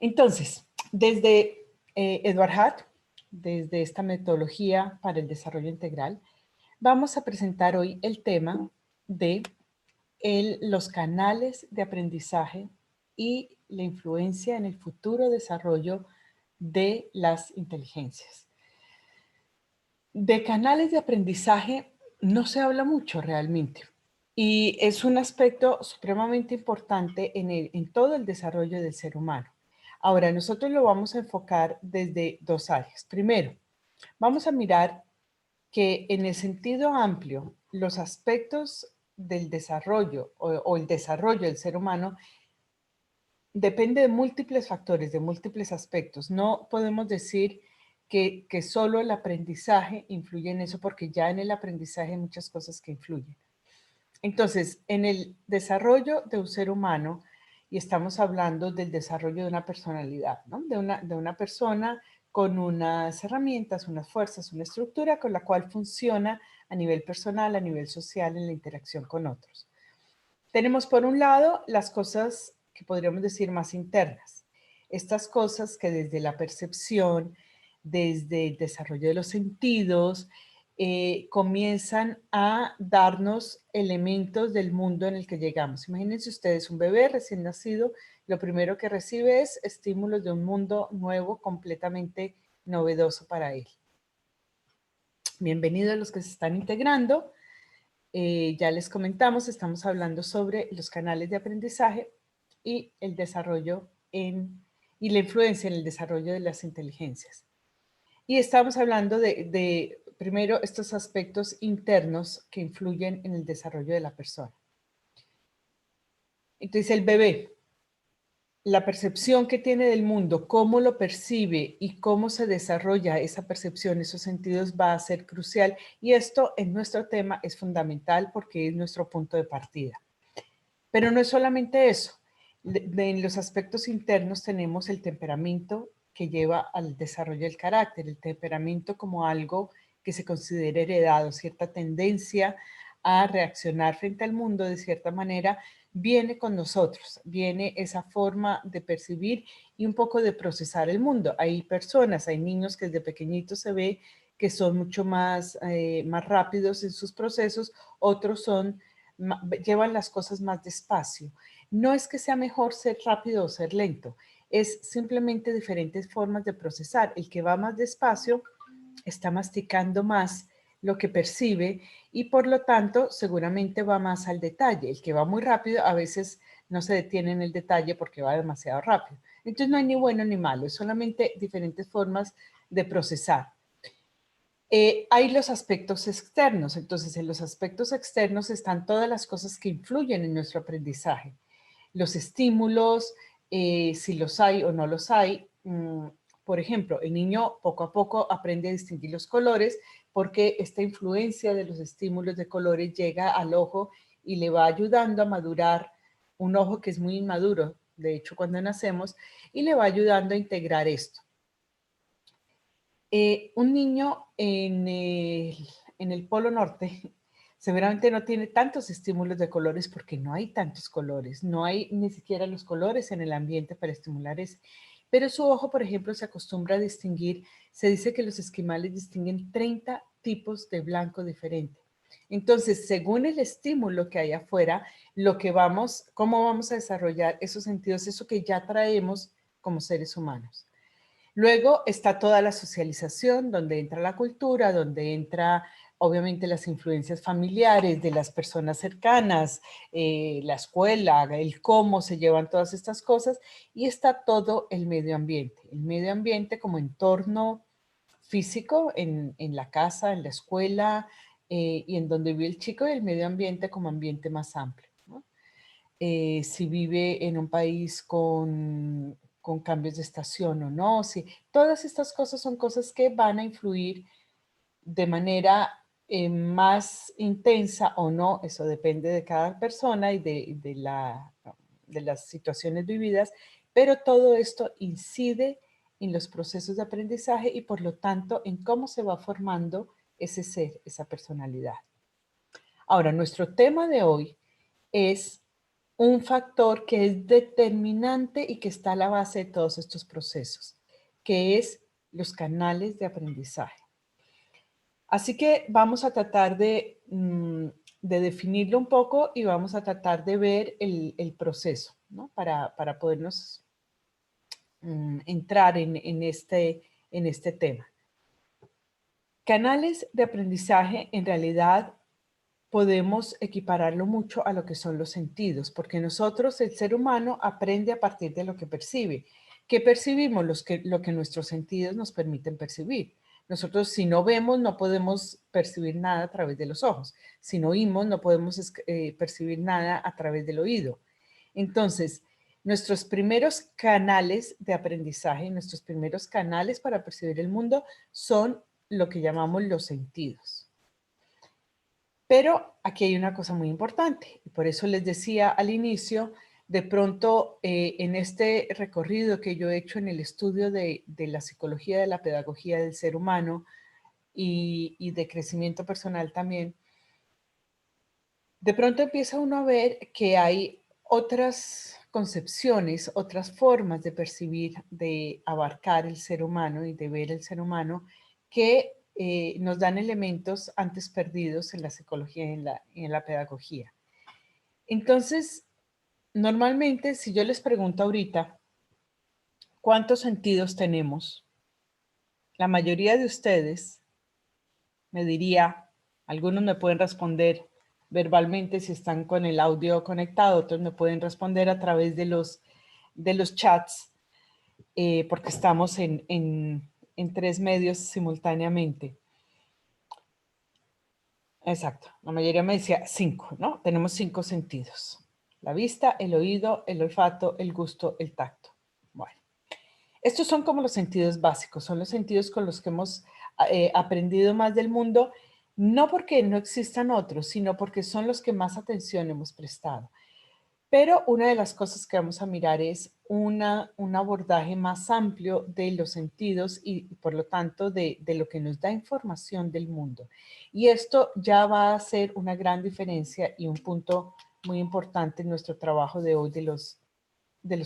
Entonces, desde Edward Hart, desde esta metodología para el desarrollo integral, vamos a presentar hoy el tema de los canales de aprendizaje y la influencia en el futuro desarrollo de las inteligencias. De canales de aprendizaje no se habla mucho realmente y es un aspecto supremamente importante en todo el desarrollo del ser humano. Ahora, nosotros lo vamos a enfocar desde dos áreas. Primero, vamos a mirar que en el sentido amplio, los aspectos del desarrollo o el desarrollo del ser humano depende de múltiples factores, de múltiples aspectos. No podemos decir que solo el aprendizaje influye en eso, porque ya en el aprendizaje hay muchas cosas que influyen. Entonces, en el desarrollo de un ser humano, y estamos hablando del desarrollo de una personalidad, ¿no? de una persona con unas herramientas, unas fuerzas, una estructura con la cual funciona a nivel personal, a nivel social, en la interacción con otros. Tenemos por un lado las cosas que podríamos decir más internas. Estas cosas que desde la percepción, desde el desarrollo de los sentidos, comienzan a darnos elementos del mundo en el que llegamos. Imagínense ustedes un bebé recién nacido, lo primero que recibe es estímulos de un mundo nuevo, completamente novedoso para él. Bienvenidos los que se están integrando. Ya les comentamos, estamos hablando sobre los canales de aprendizaje y el desarrollo y la influencia en el desarrollo de las inteligencias. Y estamos hablando de primero, estos aspectos internos que influyen en el desarrollo de la persona. Entonces, el bebé, la percepción que tiene del mundo, cómo lo percibe y cómo se desarrolla esa percepción, esos sentidos, va a ser crucial. Y esto en nuestro tema es fundamental porque es nuestro punto de partida. Pero no es solamente eso. En los aspectos internos tenemos el temperamento que lleva al desarrollo del carácter, el temperamento como algo que se considera heredado, cierta tendencia a reaccionar frente al mundo de cierta manera, viene con nosotros, viene esa forma de percibir y un poco de procesar el mundo. Hay personas, hay niños que desde pequeñitos se ve que son mucho más rápidos en sus procesos, otros llevan las cosas más despacio. No es que sea mejor ser rápido o ser lento, es simplemente diferentes formas de procesar. El que va más despacio está masticando más lo que percibe y por lo tanto seguramente va más al detalle. El que va muy rápido a veces no se detiene en el detalle porque va demasiado rápido. Entonces no hay ni bueno ni malo, es solamente diferentes formas de procesar. Hay los aspectos externos, entonces en los aspectos externos están todas las cosas que influyen en nuestro aprendizaje. Los estímulos, si los hay o no los hay. Por ejemplo, el niño poco a poco aprende a distinguir los colores porque esta influencia de los estímulos de colores llega al ojo y le va ayudando a madurar un ojo que es muy inmaduro, de hecho cuando nacemos, y le va ayudando a integrar esto. Un niño en el Polo Norte seguramente no tiene tantos estímulos de colores porque no hay tantos colores, no hay ni siquiera los colores en el ambiente para estimular eso. Pero su ojo, por ejemplo, se acostumbra a distinguir, se dice que los esquimales distinguen 30 tipos de blanco diferente. Entonces, según el estímulo que hay afuera, cómo vamos a desarrollar esos sentidos, eso que ya traemos como seres humanos. Luego está toda la socialización, donde entra la cultura, donde entra obviamente las influencias familiares de las personas cercanas, la escuela, el cómo se llevan todas estas cosas, y está todo el medio ambiente como entorno físico en la casa, en la escuela y en donde vive el chico, y el medio ambiente como ambiente más amplio, ¿no? Si vive en un país con cambios de estación o no, si todas estas cosas son cosas que van a influir de manera más intensa o no, eso depende de cada persona y de las situaciones vividas, pero todo esto incide en los procesos de aprendizaje y por lo tanto en cómo se va formando ese ser, esa personalidad. Ahora, nuestro tema de hoy es un factor que es determinante y que está a la base de todos estos procesos, que es los canales de aprendizaje. Así que vamos a tratar de definirlo un poco y vamos a tratar de ver el proceso, ¿no? Para podernos entrar en este tema. Canales de aprendizaje, en realidad, podemos equipararlo mucho a lo que son los sentidos, porque nosotros, el ser humano, aprende a partir de lo que percibe. ¿Qué percibimos? Lo que nuestros sentidos nos permiten percibir. Nosotros, si no vemos, no podemos percibir nada a través de los ojos. Si no oímos, no podemos percibir nada a través del oído. Entonces, nuestros primeros canales de aprendizaje, nuestros primeros canales para percibir el mundo son lo que llamamos los sentidos. Pero aquí hay una cosa muy importante, y por eso les decía al inicio, de pronto en este recorrido que yo he hecho en el estudio de la psicología, de la pedagogía del ser humano y de crecimiento personal también, de pronto empieza uno a ver que hay otras concepciones, otras formas de percibir, de abarcar el ser humano y de ver el ser humano que nos dan elementos antes perdidos en la psicología y en la pedagogía. Entonces, normalmente, si yo les pregunto ahorita, ¿cuántos sentidos tenemos? La mayoría de ustedes me diría, algunos me pueden responder verbalmente si están con el audio conectado, otros me pueden responder a través de los chats, porque estamos en 3 medios simultáneamente. Exacto, la mayoría me decía 5, ¿no? Tenemos 5 sentidos. La vista, el oído, el olfato, el gusto, el tacto. Bueno, estos son como los sentidos básicos, son los sentidos con los que hemos aprendido más del mundo, no porque no existan otros, sino porque son los que más atención hemos prestado. Pero una de las cosas que vamos a mirar es un abordaje más amplio de los sentidos y por lo tanto de lo que nos da información del mundo. Y esto ya va a ser una gran diferencia y un punto muy importante en nuestro trabajo de hoy de los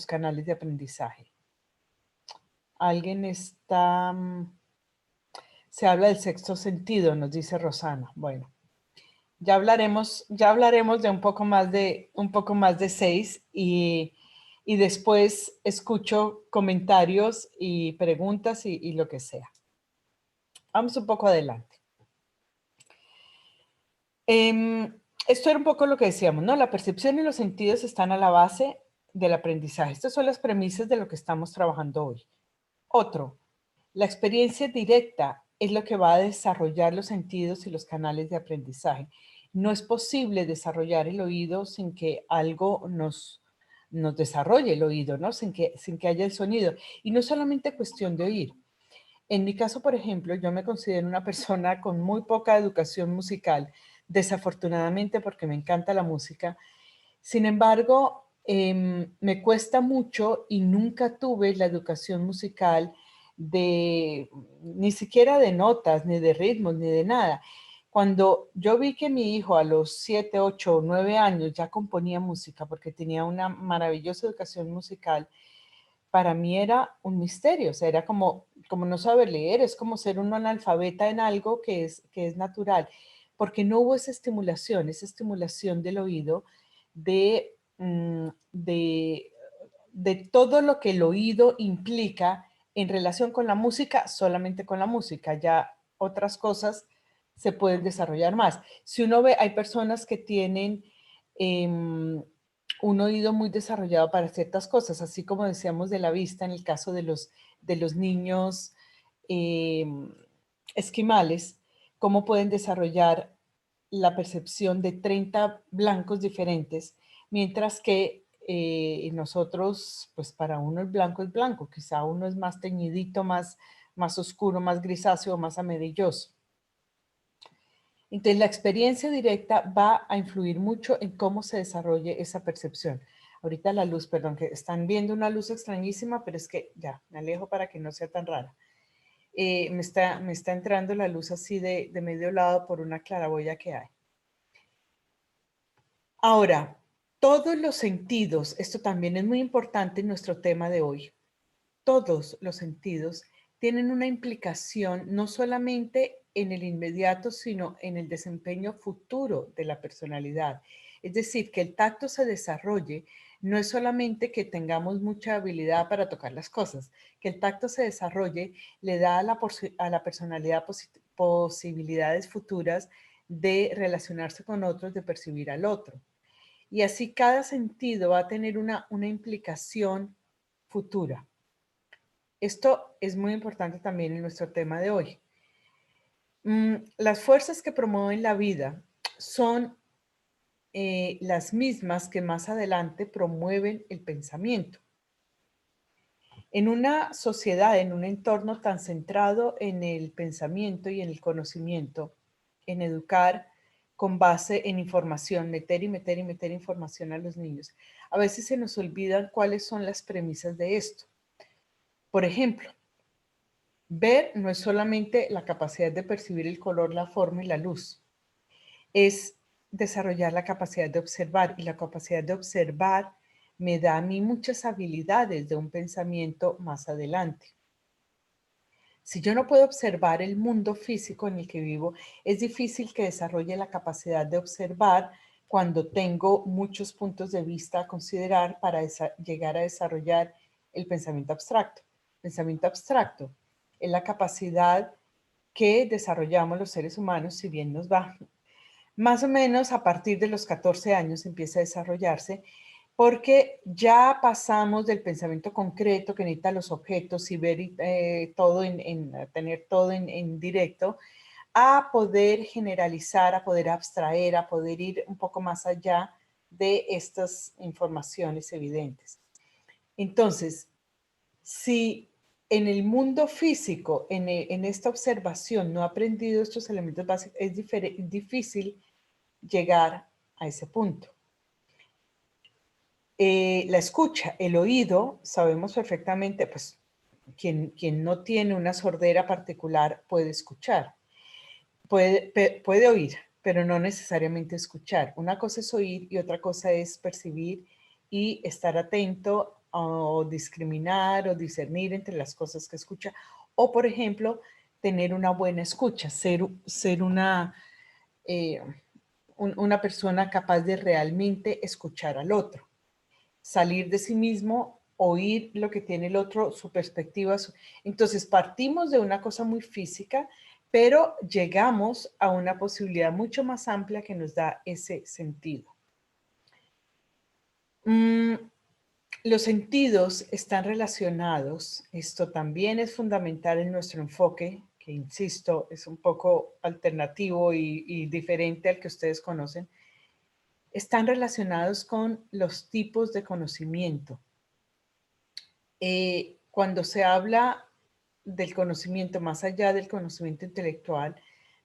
canales de aprendizaje. ¿Alguien está...? Se habla del sexto sentido, nos dice Rosana. Bueno, ya hablaremos de un poco más de 6 y después escucho comentarios y preguntas y lo que sea. Vamos un poco adelante. Esto era un poco lo que decíamos, ¿no? La percepción y los sentidos están a la base del aprendizaje. Estas son las premisas de lo que estamos trabajando hoy. Otro, la experiencia directa es lo que va a desarrollar los sentidos y los canales de aprendizaje. No es posible desarrollar el oído sin que algo nos desarrolle el oído, ¿no? Sin que haya el sonido. Y no solamente cuestión de oír. En mi caso, por ejemplo, yo me considero una persona con muy poca educación musical, desafortunadamente porque me encanta la música. Sin embargo, me cuesta mucho y nunca tuve la educación musical ni siquiera de notas, ni de ritmos, ni de nada. Cuando yo vi que mi hijo a los 7, 8 o 9 años ya componía música porque tenía una maravillosa educación musical, para mí era un misterio, o sea, era como no saber leer, es como ser un analfabeta en algo que es natural, porque no hubo esa estimulación del oído de, de todo lo que el oído implica en relación con la música, solamente con la música, ya otras cosas se pueden desarrollar más. Si uno ve, hay personas que tienen un oído muy desarrollado para ciertas cosas, así como decíamos de la vista en el caso de los niños esquimales, cómo pueden desarrollar la percepción de 30 blancos diferentes, mientras que nosotros, pues para uno el blanco es blanco, quizá uno es más teñidito, más oscuro, más grisáceo, más amarilloso. Entonces, la experiencia directa va a influir mucho en cómo se desarrolle esa percepción. Ahorita la luz, perdón, que están viendo una luz extrañísima, pero es que ya, me alejo para que no sea tan rara. Me está entrando la luz así de medio lado por una claraboya que hay. Ahora, Todos los sentidos, esto también es muy importante en nuestro tema de hoy, todos los sentidos tienen una implicación no solamente en el inmediato, sino en el desempeño futuro de la personalidad. Es decir, que el tacto se desarrolle no es solamente que tengamos mucha habilidad para tocar las cosas, que el tacto se desarrolle le da a la personalidad posibilidades futuras de relacionarse con otros, de percibir al otro. Y así cada sentido va a tener una implicación futura. Esto es muy importante también en nuestro tema de hoy. Las fuerzas que promueven la vida son las mismas que más adelante promueven el pensamiento. En una sociedad, en un entorno tan centrado en el pensamiento y en el conocimiento, en educar con base en información, meter y meter y meter información a los niños, a veces se nos olvidan cuáles son las premisas de esto. Por ejemplo, ver no es solamente la capacidad de percibir el color, la forma y la luz, es desarrollar la capacidad de observar, y la capacidad de observar me da a mí muchas habilidades de un pensamiento más adelante. Si yo no puedo observar el mundo físico en el que vivo, es difícil que desarrolle la capacidad de observar cuando tengo muchos puntos de vista a considerar para llegar a desarrollar el pensamiento abstracto. Pensamiento abstracto es la capacidad que desarrollamos los seres humanos, si bien nos va. Más o menos a partir de los 14 años empieza a desarrollarse porque ya pasamos del pensamiento concreto que necesita los objetos y ver todo tener todo en directo, a poder generalizar, a poder abstraer, a poder ir un poco más allá de estas informaciones evidentes. Entonces, si en el mundo físico, en esta observación, no he aprendido estos elementos básicos, es difícil llegar a ese punto. La escucha, el oído, sabemos perfectamente, pues quien no tiene una sordera particular puede escuchar, puede oír, pero no necesariamente escuchar. Una cosa es oír y otra cosa es percibir y estar atento o discriminar o discernir entre las cosas que escucha. O, por ejemplo, tener una buena escucha, ser una persona capaz de realmente escuchar al otro, salir de sí mismo, oír lo que tiene el otro, su perspectiva. Entonces partimos de una cosa muy física, pero llegamos a una posibilidad mucho más amplia que nos da ese sentido. Los sentidos están relacionados, esto también es fundamental en nuestro enfoque, que insisto, es un poco alternativo y diferente al que ustedes conocen, están relacionados con los tipos de conocimiento. Cuando se habla del conocimiento, más allá del conocimiento intelectual,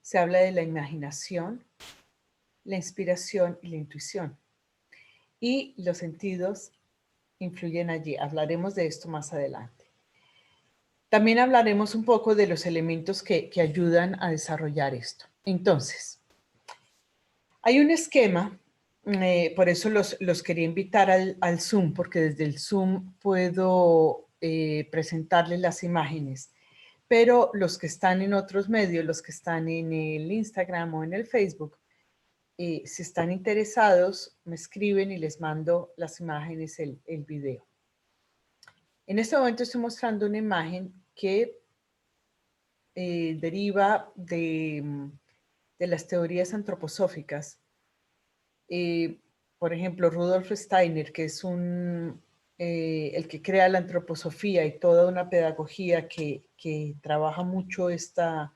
se habla de la imaginación, la inspiración y la intuición. Y los sentidos influyen allí. Hablaremos de esto más adelante. También hablaremos un poco de los elementos que ayudan a desarrollar esto. Entonces, hay un esquema, por eso los quería invitar al Zoom, porque desde el Zoom puedo presentarles las imágenes. Pero los que están en otros medios, los que están en el Instagram o en el Facebook, si están interesados, me escriben y les mando las imágenes, el video. En este momento estoy mostrando una imagen que deriva de las teorías antroposóficas. Por ejemplo, Rudolf Steiner, que es el que crea la antroposofía y toda una pedagogía que trabaja mucho esta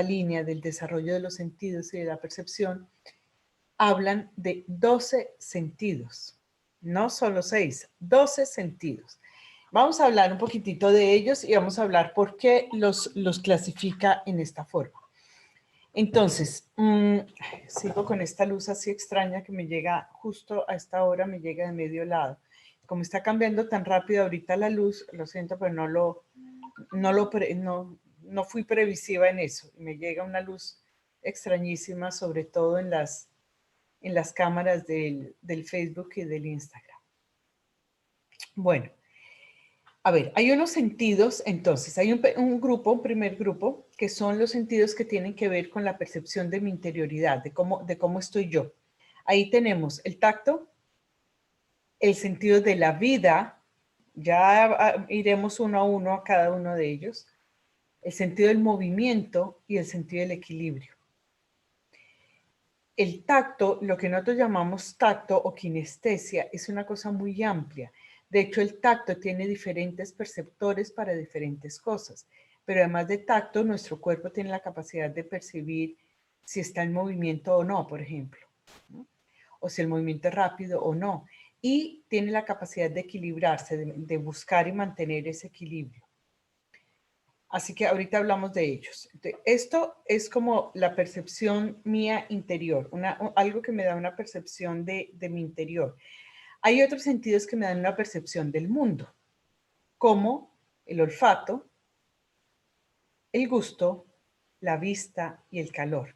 línea del desarrollo de los sentidos y de la percepción, hablan de 12 sentidos, no solo 6, 12 sentidos. Vamos a hablar un poquitito de ellos y vamos a hablar por qué los clasifica en esta forma. Entonces, sigo con esta luz así extraña que me llega justo a esta hora, me llega de medio lado. Como está cambiando tan rápido ahorita la luz, lo siento, pero no fui previsiva en eso. Me llega una luz extrañísima, sobre todo en las en las cámaras del Facebook y del Instagram. Bueno, a ver, hay unos sentidos, entonces, hay un primer grupo, que son los sentidos que tienen que ver con la percepción de mi interioridad, de cómo estoy yo. Ahí tenemos el tacto, el sentido de la vida, ya iremos uno a uno a cada uno de ellos, el sentido del movimiento y el sentido del equilibrio. El tacto, lo que nosotros llamamos tacto o kinestesia, es una cosa muy amplia. De hecho, el tacto tiene diferentes perceptores para diferentes cosas. Pero además de tacto, nuestro cuerpo tiene la capacidad de percibir si está en movimiento o no, por ejemplo, ¿no? O si el movimiento es rápido o no. Y tiene la capacidad de equilibrarse, de buscar y mantener ese equilibrio. Así que ahorita hablamos de ellos. Esto es como la percepción mía interior, algo que me da una percepción de mi interior. Hay otros sentidos que me dan una percepción del mundo, como el olfato, el gusto, la vista y el calor.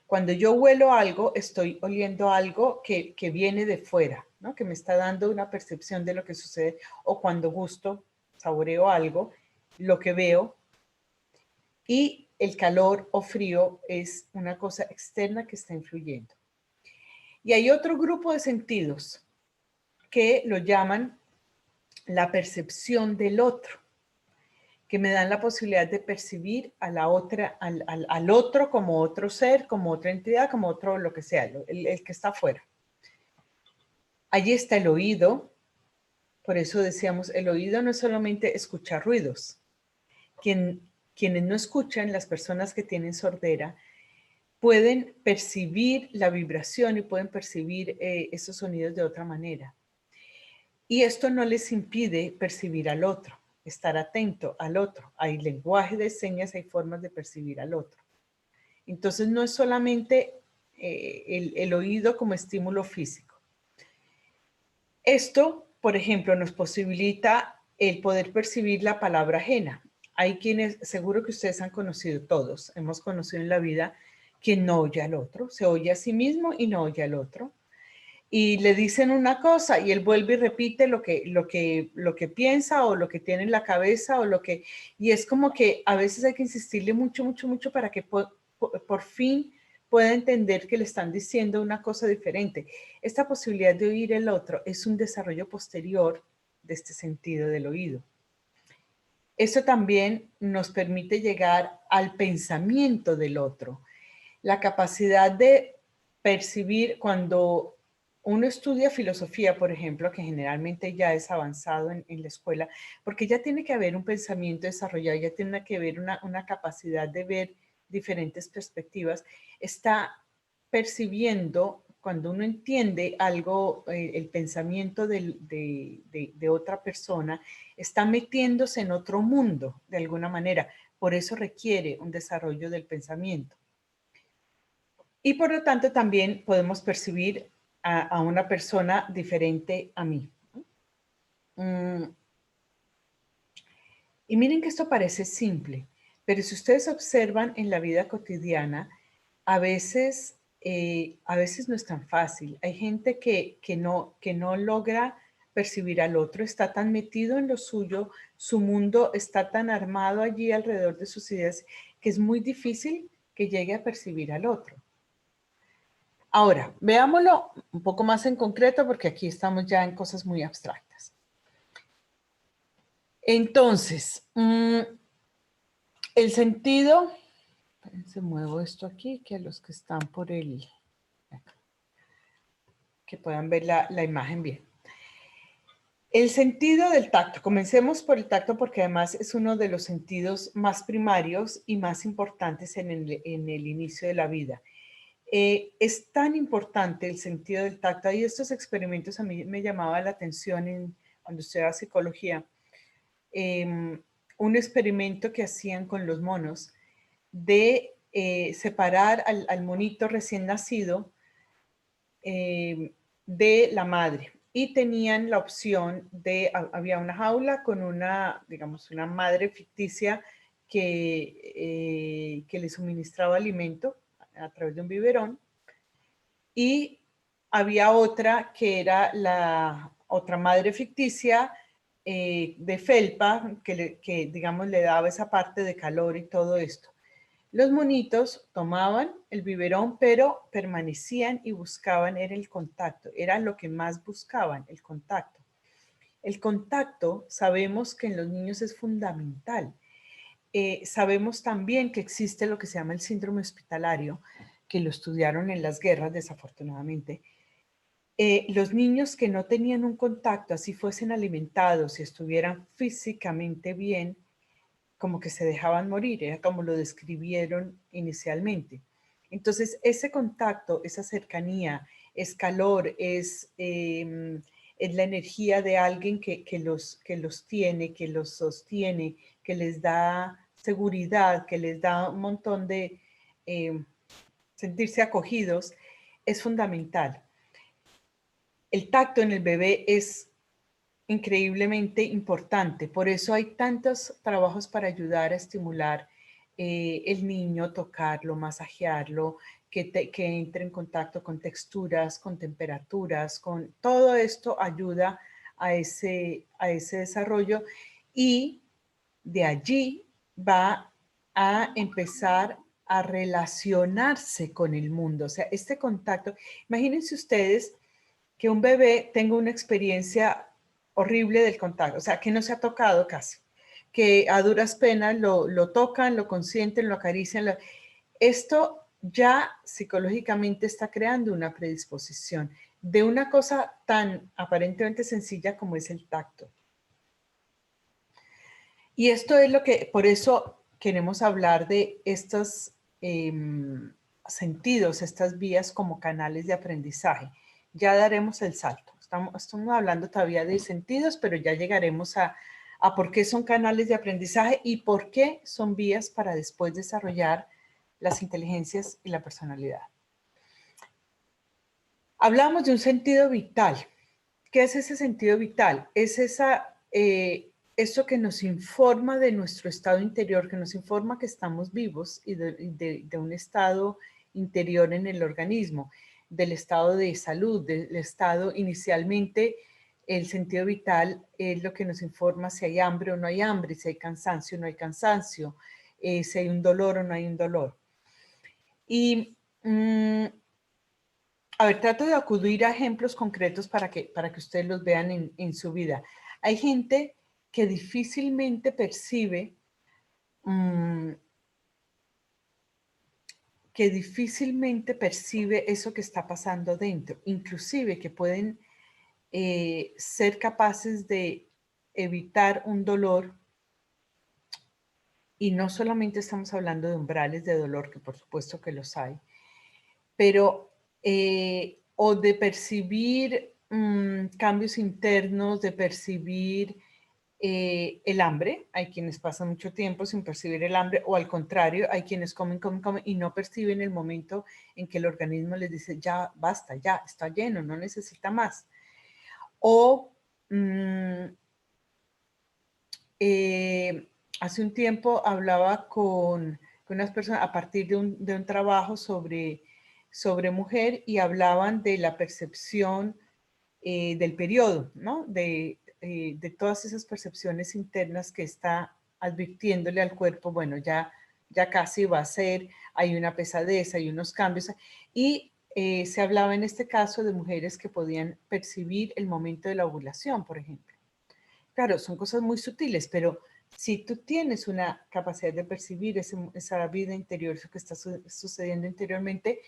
Cuando yo huelo algo, estoy oliendo algo que viene de fuera, ¿no? Que me está dando una percepción de lo que sucede. O cuando gusto, saboreo algo, lo que veo. Y el calor o frío es una cosa externa que está influyendo. Y hay otro grupo de sentidos que lo llaman la percepción del otro, que me dan la posibilidad de percibir a la otra, al otro como otro ser, como otra entidad, como otro lo que sea, el que está afuera. Allí está el oído, por eso decíamos, el oído no es solamente escuchar ruidos. Quienes no escuchan, las personas que tienen sordera, pueden percibir la vibración y pueden percibir esos sonidos de otra manera. Y esto no les impide percibir al otro, estar atento al otro. Hay lenguaje de señas, hay formas de percibir al otro. Entonces no es solamente el oído como estímulo físico. Esto, por ejemplo, nos posibilita el poder percibir la palabra ajena. Hay quienes, seguro que ustedes han conocido todos, hemos conocido en la vida quien no oye al otro, se oye a sí mismo y no oye al otro. Y le dicen una cosa y él vuelve y repite lo que piensa o lo que tiene en la cabeza y es como que a veces hay que insistirle mucho, mucho, mucho para que por fin pueda entender que le están diciendo una cosa diferente. Esta posibilidad de oír el otro es un desarrollo posterior de este sentido del oído. Eso también nos permite llegar al pensamiento del otro, la capacidad de percibir cuando uno estudia filosofía, por ejemplo, que generalmente ya es avanzado en la escuela, porque ya tiene que haber un pensamiento desarrollado, ya tiene que haber una capacidad de ver diferentes perspectivas, está percibiendo, cuando uno entiende algo, el pensamiento de otra persona, está metiéndose en otro mundo de alguna manera. Por eso requiere un desarrollo del pensamiento. Y por lo tanto también podemos percibir a una persona diferente a mí. Y miren que esto parece simple, pero si ustedes observan en la vida cotidiana, a veces no es tan fácil. Hay gente que no logra percibir al otro, está tan metido en lo suyo, su mundo está tan armado allí alrededor de sus ideas, que es muy difícil que llegue a percibir al otro. Ahora, veámoslo un poco más en concreto porque aquí estamos ya en cosas muy abstractas. Entonces, el sentido, se muevo esto aquí, que a los que están por que puedan ver la imagen bien. El sentido del tacto, comencemos por el tacto porque además es uno de los sentidos más primarios y más importantes en el inicio de la vida. Es tan importante el sentido del tacto. Y estos experimentos a mí me llamaban la atención cuando estudiaba psicología. Un experimento que hacían con los monos de separar al monito recién nacido de la madre. Y tenían la opción había una jaula con digamos, una madre ficticia que le suministraba alimento a través de un biberón. Y había otra que era la otra madre ficticia de felpa que, digamos, le daba esa parte de calor y todo esto. Los monitos tomaban el biberón, pero permanecían y buscaban, era el contacto, era lo que más buscaban, el contacto. El contacto sabemos que en los niños es fundamental. Sabemos también que existe lo que se llama el síndrome hospitalario, que lo estudiaron en las guerras, desafortunadamente. Los niños que no tenían un contacto, así fuesen alimentados y estuvieran físicamente bien, como que se dejaban morir, era como lo describieron inicialmente. Entonces, ese contacto, esa cercanía, es calor, es la energía de alguien que los tiene, que los sostiene, que les da seguridad, que les da un montón de sentirse acogidos, es fundamental. El tacto en el bebé es increíblemente importante. Por eso hay tantos trabajos para ayudar a estimular el niño, tocarlo, masajearlo, que entre en contacto con texturas, con temperaturas, con todo esto ayuda a ese desarrollo y de allí va a empezar a relacionarse con el mundo. O sea, este contacto, imagínense ustedes que un bebé tenga una experiencia horrible del contacto, o sea, que no se ha tocado casi, que a duras penas lo tocan, lo consienten, lo acarician. Esto ya psicológicamente está creando una predisposición de una cosa tan aparentemente sencilla como es el tacto. Y esto es lo que, por eso queremos hablar de estos sentidos, estas vías como canales de aprendizaje. Ya daremos el salto. Estamos hablando todavía de sentidos, pero ya llegaremos a por qué son canales de aprendizaje y por qué son vías para después desarrollar las inteligencias y la personalidad. Hablamos de un sentido vital. ¿Qué es ese sentido vital? Es eso que nos informa de nuestro estado interior, que nos informa que estamos vivos y de un estado interior en el organismo, del estado de salud, del estado inicialmente. El sentido vital es lo que nos informa si hay hambre o no hay hambre, si hay cansancio o no hay cansancio, si hay un dolor o no hay un dolor. Y a ver, trato de acudir a ejemplos concretos para que ustedes los vean en su vida. Hay gente que difícilmente percibe, eso que está pasando dentro, inclusive que pueden ser capaces de evitar un dolor, y no solamente estamos hablando de umbrales de dolor, que por supuesto que los hay, pero o de percibir cambios internos, de percibir el hambre. Hay quienes pasan mucho tiempo sin percibir el hambre, o al contrario, hay quienes comen y no perciben el momento en que el organismo les dice, ya basta, ya está lleno, no necesita más. O hace un tiempo hablaba con unas personas a partir de un trabajo sobre mujer, y hablaban de la percepción del periodo, ¿no? De todas esas percepciones internas que está advirtiéndole al cuerpo, bueno, ya casi va a ser, hay una pesadez, hay unos cambios. Y se hablaba en este caso de mujeres que podían percibir el momento de la ovulación, por ejemplo. Claro, son cosas muy sutiles, pero si tú tienes una capacidad de percibir esa vida interior, eso que está sucediendo interiormente,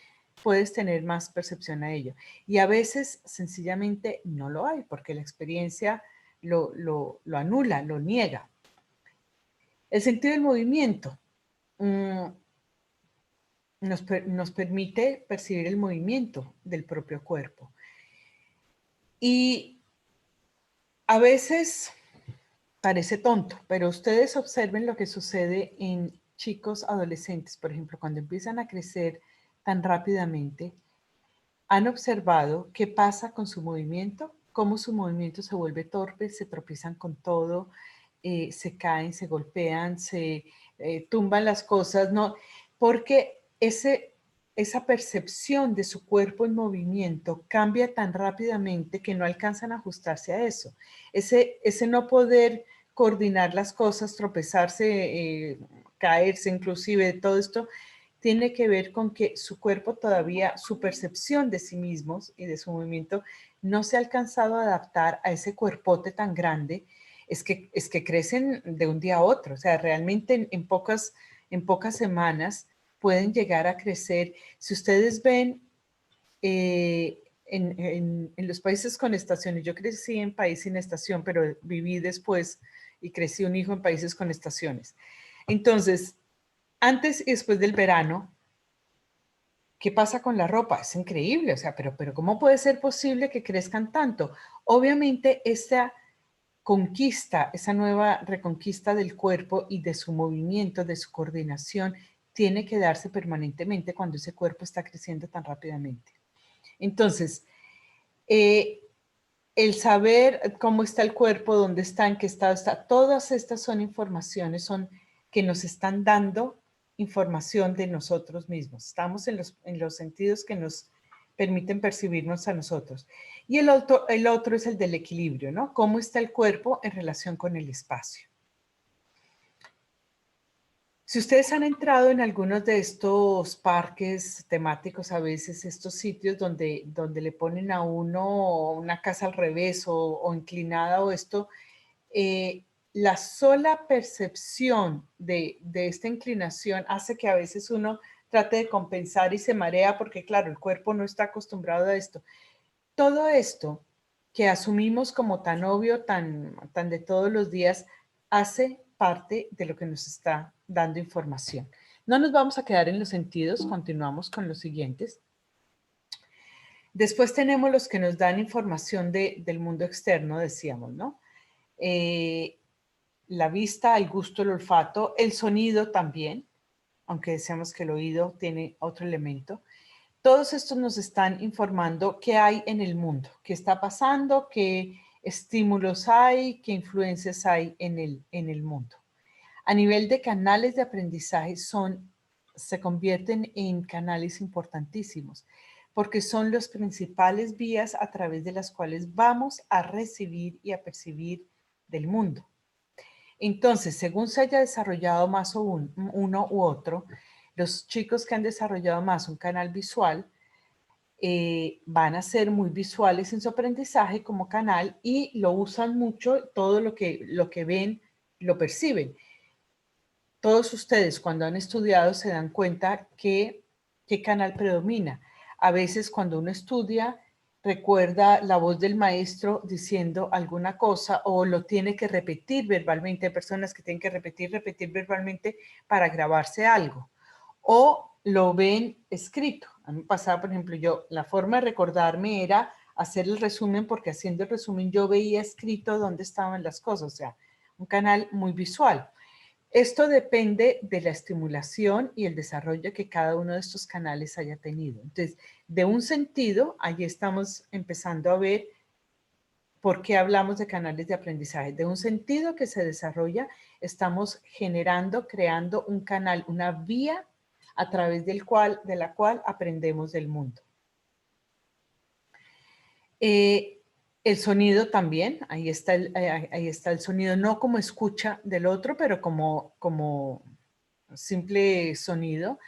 puedes tener más percepción a ello. Y a veces sencillamente no lo hay, porque la experiencia lo anula, lo niega. El sentido del movimiento nos permite percibir el movimiento del propio cuerpo. Y a veces parece tonto, pero ustedes observen lo que sucede en chicos adolescentes, por ejemplo, cuando empiezan a crecer tan rápidamente. ¿Han observado qué pasa con su movimiento? Cómo su movimiento se vuelve torpe, se tropiezan con todo, se caen, se golpean, se tumban las cosas, ¿no? Porque esa percepción de su cuerpo en movimiento cambia tan rápidamente que no alcanzan a ajustarse a eso. Ese no poder coordinar las cosas, tropezarse, caerse inclusive, todo esto tiene que ver con que su cuerpo todavía, su percepción de sí mismos y de su movimiento no se ha alcanzado a adaptar a ese cuerpote tan grande. Es que crecen de un día a otro, o sea, realmente en pocas semanas pueden llegar a crecer. Si ustedes ven en los países con estaciones, yo crecí en país sin estación, pero viví después y crecí un hijo en países con estaciones. Entonces, antes y después del verano, ¿qué pasa con la ropa? Es increíble, o sea, pero ¿cómo puede ser posible que crezcan tanto? Obviamente, esta conquista, esa nueva reconquista del cuerpo y de su movimiento, de su coordinación, tiene que darse permanentemente cuando ese cuerpo está creciendo tan rápidamente. Entonces, el saber cómo está el cuerpo, dónde está, en qué estado está, todas estas son informaciones que nos están dando información de nosotros mismos. Estamos en los sentidos que nos permiten percibirnos a nosotros. Y el otro es el del equilibrio, ¿no? ¿Cómo está el cuerpo en relación con el espacio? Si ustedes han entrado en algunos de estos parques temáticos, a veces estos sitios donde le ponen a uno una casa al revés o inclinada o esto, la sola percepción de esta inclinación hace que a veces uno trate de compensar y se marea porque, claro, el cuerpo no está acostumbrado a esto. Todo esto que asumimos como tan obvio, tan de todos los días, hace parte de lo que nos está dando información. No nos vamos a quedar en los sentidos, continuamos con los siguientes. Después tenemos los que nos dan información del mundo externo, decíamos, ¿no? La vista, el gusto, el olfato, el sonido también, aunque decíamos que el oído tiene otro elemento. Todos estos nos están informando qué hay en el mundo, qué está pasando, qué estímulos hay, qué influencias hay en el mundo. A nivel de canales de aprendizaje se convierten en canales importantísimos porque son las principales vías a través de las cuales vamos a recibir y a percibir del mundo. Entonces, según se haya desarrollado más uno u otro, los chicos que han desarrollado más un canal visual van a ser muy visuales en su aprendizaje como canal y lo usan mucho, todo lo que ven lo perciben. Todos ustedes cuando han estudiado se dan cuenta qué canal predomina. A veces cuando uno estudia recuerda la voz del maestro diciendo alguna cosa o lo tiene que repetir verbalmente. Hay personas que tienen que repetir verbalmente para grabarse algo. O lo ven escrito. A mí me pasaba, por ejemplo, la forma de recordarme era hacer el resumen porque haciendo el resumen yo veía escrito dónde estaban las cosas. O sea, un canal muy visual. Esto depende de la estimulación y el desarrollo que cada uno de estos canales haya tenido. Entonces, de un sentido, allí estamos empezando a ver por qué hablamos de canales de aprendizaje. De un sentido que se desarrolla, estamos generando, creando un canal, una vía a través de la cual aprendemos del mundo. El sonido también, ahí está el sonido, no como escucha del otro, pero como simple sonido.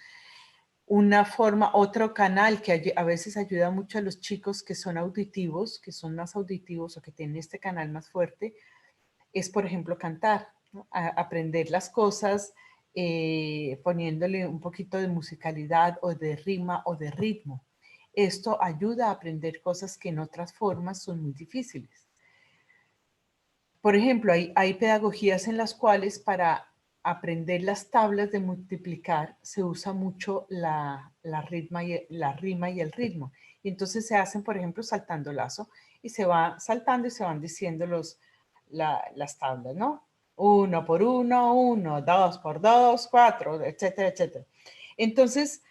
Una forma, otro canal que a veces ayuda mucho a los chicos que son auditivos, que son más auditivos o que tienen este canal más fuerte, es por ejemplo cantar, ¿no? Aprender las cosas poniéndole un poquito de musicalidad o de rima o de ritmo. Esto ayuda a aprender cosas que en otras formas son muy difíciles. Por ejemplo, hay pedagogías en las cuales para aprender las tablas de multiplicar se usa mucho la rima y el ritmo. Y entonces se hacen, por ejemplo, saltando lazo y se va saltando y se van diciendo las tablas, ¿no? 1 por 1, 1, 2 por 2, 4, etcétera, etcétera. Entonces,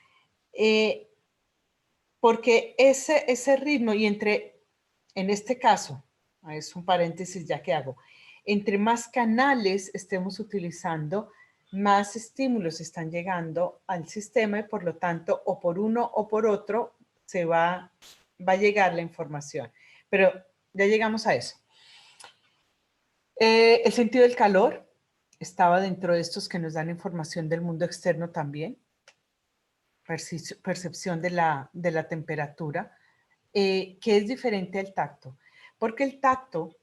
porque ese ritmo y en este caso, es un paréntesis ya que hago, entre más canales estemos utilizando, más estímulos están llegando al sistema y por lo tanto, o por uno o por otro, va a llegar la información. Pero ya llegamos a eso. El sentido del calor estaba dentro de estos que nos dan información del mundo externo también. Percepción de la temperatura, que es diferente al tacto. Porque el tacto,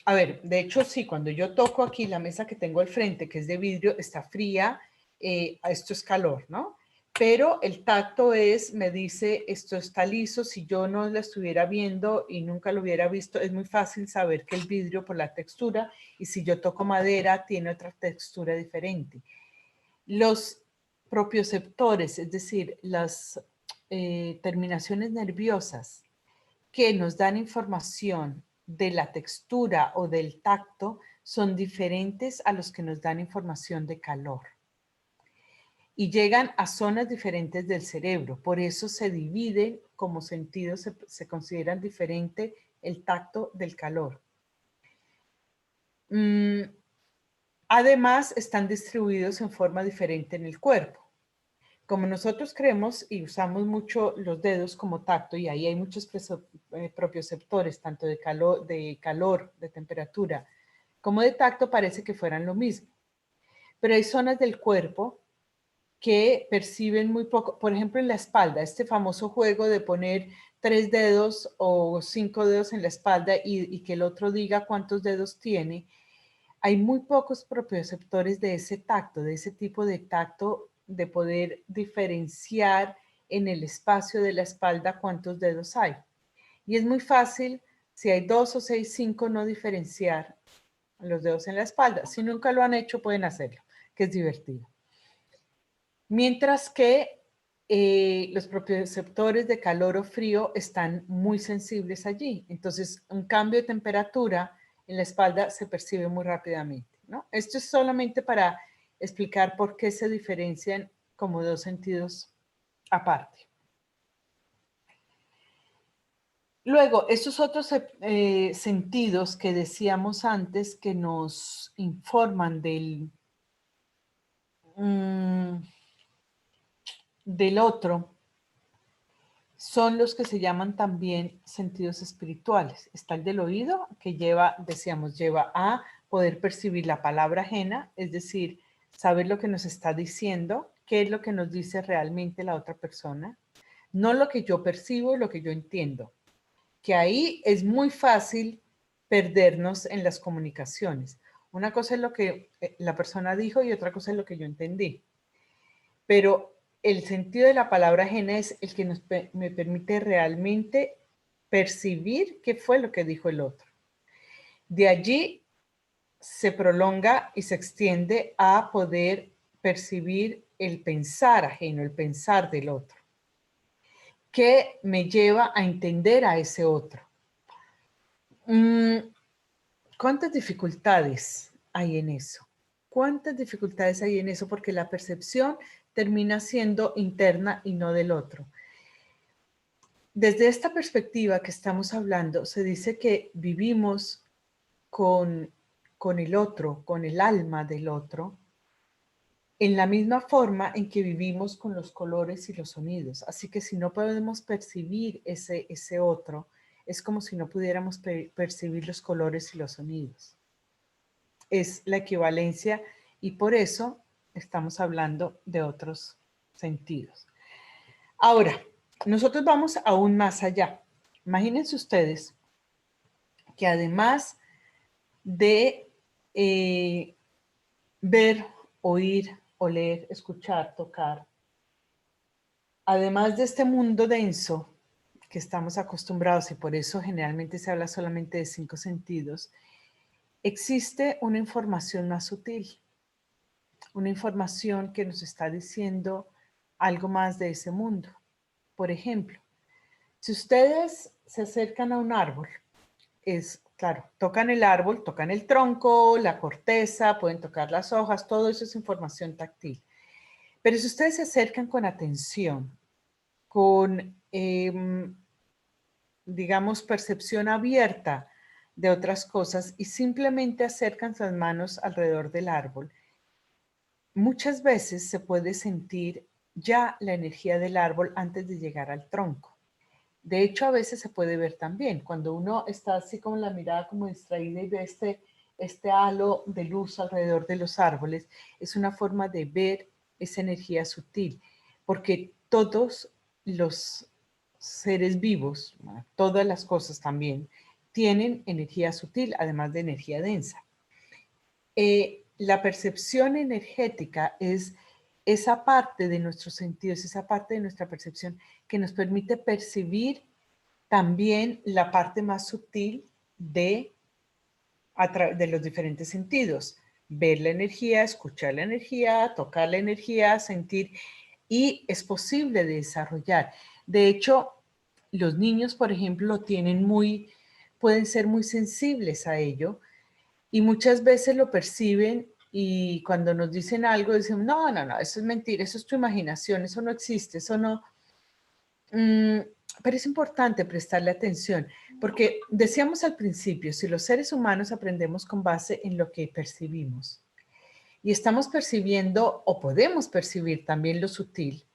a ver, de hecho sí, cuando yo toco aquí la mesa que tengo al frente, que es de vidrio, está fría, esto es calor, ¿no? Pero el tacto me dice, esto está liso. Si yo no la estuviera viendo y nunca lo hubiera visto, es muy fácil saber que el vidrio por la textura, y si yo toco madera, tiene otra textura diferente. Los propioceptores, es decir, las terminaciones nerviosas que nos dan información de la textura o del tacto, son diferentes a los que nos dan información de calor. Y llegan a zonas diferentes del cerebro. Por eso se dividen como sentidos, se consideran diferente el tacto del calor. Además, están distribuidos en forma diferente en el cuerpo. Como nosotros creemos y usamos mucho los dedos como tacto, y ahí hay muchos propioceptores, tanto de calor, de temperatura, como de tacto, parece que fueran lo mismo. Pero hay zonas del cuerpo que perciben muy poco. Por ejemplo, en la espalda, este famoso juego de poner 3 dedos o 5 dedos en la espalda y que el otro diga cuántos dedos tiene. Hay muy pocos propioceptores de ese tacto, de ese tipo de tacto, de poder diferenciar en el espacio de la espalda cuántos dedos hay. Y es muy fácil, si hay 2 o 6, 5, no diferenciar los dedos en la espalda. Si nunca lo han hecho, pueden hacerlo, que es divertido. Mientras que los propioceptores de calor o frío están muy sensibles allí. Entonces, un cambio de temperatura en la espalda se percibe muy rápidamente, ¿no? Esto es solamente para explicar por qué se diferencian como dos sentidos aparte. Luego, estos otros sentidos que decíamos antes que nos informan del otro, son los que se llaman también sentidos espirituales. Está el del oído, que lleva a poder percibir la palabra ajena, es decir, saber lo que nos está diciendo, qué es lo que nos dice realmente la otra persona, no lo que yo percibo, lo que yo entiendo, que ahí es muy fácil perdernos en las comunicaciones. Una cosa es lo que la persona dijo y otra cosa es lo que yo entendí. Pero el sentido de la palabra ajena es el que me permite realmente percibir qué fue lo que dijo el otro. De allí se prolonga y se extiende a poder percibir el pensar ajeno, el pensar del otro, que me lleva a entender a ese otro. ¿Cuántas dificultades hay en eso? ¿Cuántas dificultades hay en eso? Porque la percepción termina siendo interna y no del otro. Desde esta perspectiva que estamos hablando, se dice que vivimos con el otro, con el alma del otro, en la misma forma en que vivimos con los colores y los sonidos. Así que si no podemos percibir ese otro, es como si no pudiéramos percibir los colores y los sonidos. Es la equivalencia y por eso estamos hablando de otros sentidos. Ahora, nosotros vamos aún más allá. Imagínense ustedes que además de ver, oír, oler, escuchar, tocar, además de este mundo denso que estamos acostumbrados y por eso generalmente se habla solamente de 5 sentidos, existe una información más sutil, una información que nos está diciendo algo más de ese mundo. Por ejemplo, si ustedes se acercan a un árbol, claro, tocan el árbol, tocan el tronco, la corteza, pueden tocar las hojas, todo eso es información táctil. Pero si ustedes se acercan con atención, con, digamos, percepción abierta de otras cosas y simplemente acercan sus manos alrededor del árbol, muchas veces se puede sentir ya la energía del árbol antes de llegar al tronco. De hecho, a veces se puede ver también, cuando uno está así con la mirada como distraída y ve este halo de luz alrededor de los árboles, es una forma de ver esa energía sutil, porque todos los seres vivos, todas las cosas también, tienen energía sutil, además de energía densa. La percepción energética es esa parte de nuestros sentidos, esa parte de nuestra percepción que nos permite percibir también la parte más sutil de los diferentes sentidos. Ver la energía, escuchar la energía, tocar la energía, sentir, y es posible de desarrollar. De hecho, los niños, por ejemplo, pueden ser muy sensibles a ello y muchas veces lo perciben y cuando nos dicen algo dicen, no, no, no, eso es mentira, eso es tu imaginación, eso no existe, eso no. Pero es importante prestarle atención, porque decíamos al principio, si los seres humanos aprendemos con base en lo que percibimos y estamos percibiendo o podemos percibir también lo sutil,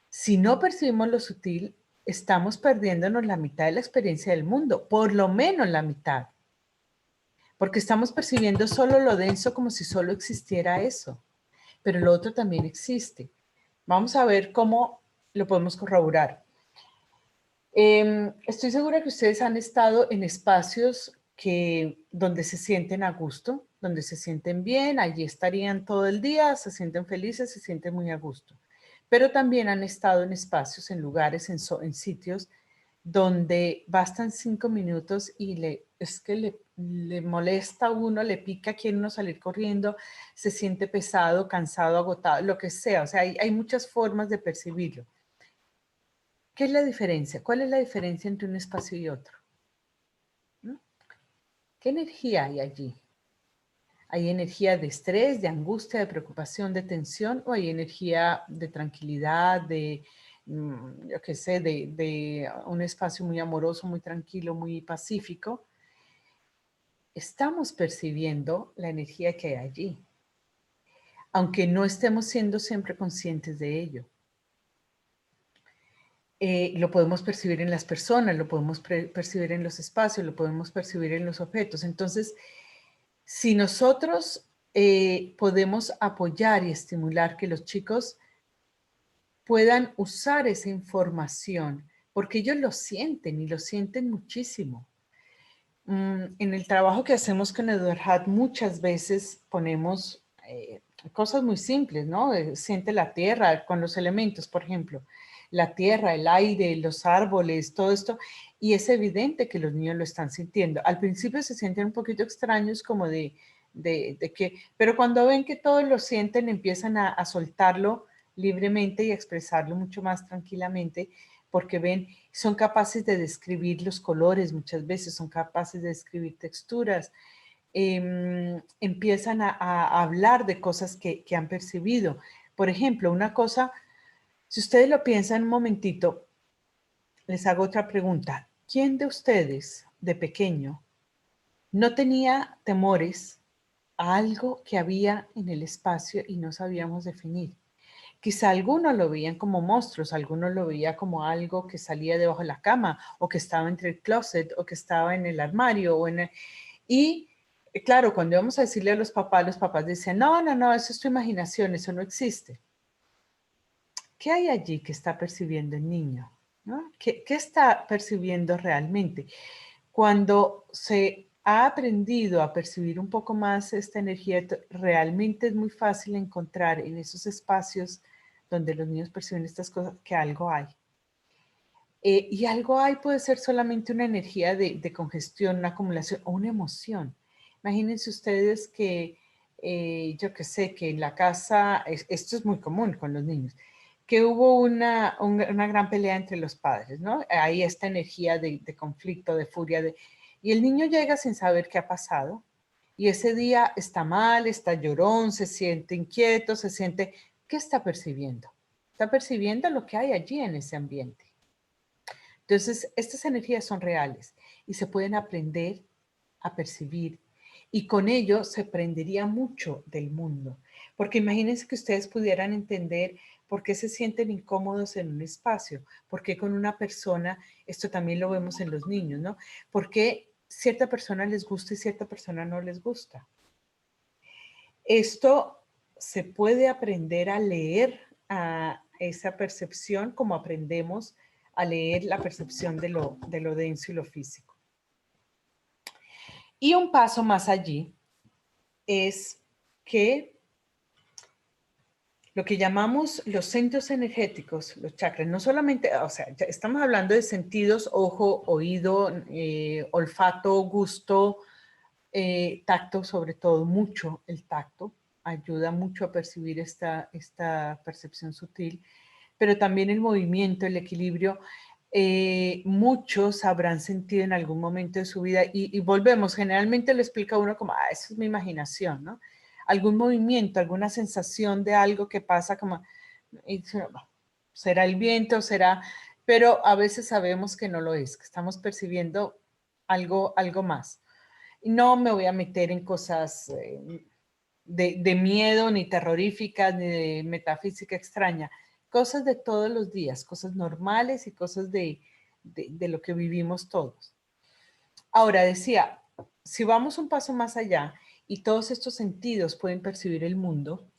si no percibimos lo sutil, estamos perdiéndonos la mitad de la experiencia del mundo, por lo menos la mitad, porque estamos percibiendo solo lo denso como si solo existiera eso, pero lo otro también existe. Vamos a ver cómo lo podemos corroborar. Estoy segura que ustedes han estado en espacios donde se sienten a gusto, donde se sienten bien, allí estarían todo el día, se sienten felices, se sienten muy a gusto. Pero también han estado en espacios, en lugares, en sitios donde bastan 5 minutos y es que le molesta a uno, le pica, quiere uno salir corriendo, se siente pesado, cansado, agotado, lo que sea. O sea, hay muchas formas de percibirlo. ¿Qué es la diferencia? ¿Cuál es la diferencia entre un espacio y otro? ¿No? ¿Qué energía hay allí? ¿Hay energía de estrés, de angustia, de preocupación, de tensión? ¿O hay energía de tranquilidad, yo qué sé, de un espacio muy amoroso, muy tranquilo, muy pacífico? Estamos percibiendo la energía que hay allí, aunque no estemos siendo siempre conscientes de ello. Lo podemos percibir en las personas, lo podemos percibir en los espacios, lo podemos percibir en los objetos. Entonces, si nosotros podemos apoyar y estimular que los chicos puedan usar esa información, porque ellos lo sienten y lo sienten muchísimo. En el trabajo que hacemos con EduardHat muchas veces ponemos cosas muy simples, ¿no? Siente la tierra con los elementos, por ejemplo, la tierra, el aire, los árboles, todo esto, y es evidente que los niños lo están sintiendo. Al principio se sienten un poquito extraños como de que, pero cuando ven que todos lo sienten, empiezan a soltarlo libremente y a expresarlo mucho más tranquilamente, porque ven, son capaces de describir los colores muchas veces, son capaces de describir texturas, empiezan a hablar de cosas que han percibido. Por ejemplo, una cosa, si ustedes lo piensan un momentito, les hago otra pregunta. ¿Quién de ustedes de pequeño no tenía temores a algo que había en el espacio y no sabíamos definir? Quizá algunos lo veían como monstruos, algunos lo veían como algo que salía debajo de la cama o que estaba entre el closet o que estaba en el armario. Y claro, cuando íbamos a decirle a los papás decían, no, no, no, eso es tu imaginación, eso no existe. ¿Qué hay allí que está percibiendo el niño? ¿No? ¿Qué está percibiendo realmente? Cuando se ha aprendido a percibir un poco más esta energía, realmente es muy fácil encontrar en esos espacios donde los niños perciben estas cosas que algo hay. Y algo hay puede ser solamente una energía de congestión, una acumulación o una emoción. Imagínense ustedes que, yo qué sé, que en la casa, esto es muy común con los niños, que hubo una gran pelea entre los padres, ¿no? Hay esta energía de conflicto, de furia, y el niño llega sin saber qué ha pasado. Y ese día está mal, está llorón, se siente inquieto, ¿qué está percibiendo? Está percibiendo lo que hay allí en ese ambiente. Entonces, estas energías son reales y se pueden aprender a percibir, y con ello se aprendería mucho del mundo. Porque imagínense que ustedes pudieran entender por qué se sienten incómodos en un espacio, por qué con una persona, esto también lo vemos en los niños, ¿no? ¿Por qué cierta persona les gusta y cierta persona no les gusta? Esto se puede aprender a leer a esa percepción como aprendemos a leer la percepción de lo denso y lo físico. Y un paso más allí es que lo que llamamos los centros energéticos, los chakras, no solamente, o sea, ya estamos hablando de sentidos, ojo, oído, olfato, gusto, tacto, sobre todo mucho el tacto, ayuda mucho a percibir esta percepción sutil, pero también el movimiento, el equilibrio. Muchos habrán sentido en algún momento de su vida, y volvemos, generalmente lo explica uno como, eso es mi imaginación, ¿no? Algún movimiento, alguna sensación de algo que pasa como, y será el viento, será, pero a veces sabemos que no lo es, que estamos percibiendo algo más. No me voy a meter en cosas de miedo, ni terroríficas, ni de metafísica extraña. Cosas de todos los días, cosas normales y cosas de lo que vivimos todos. Ahora decía, si vamos un paso más allá y todos estos sentidos pueden percibir el mundo,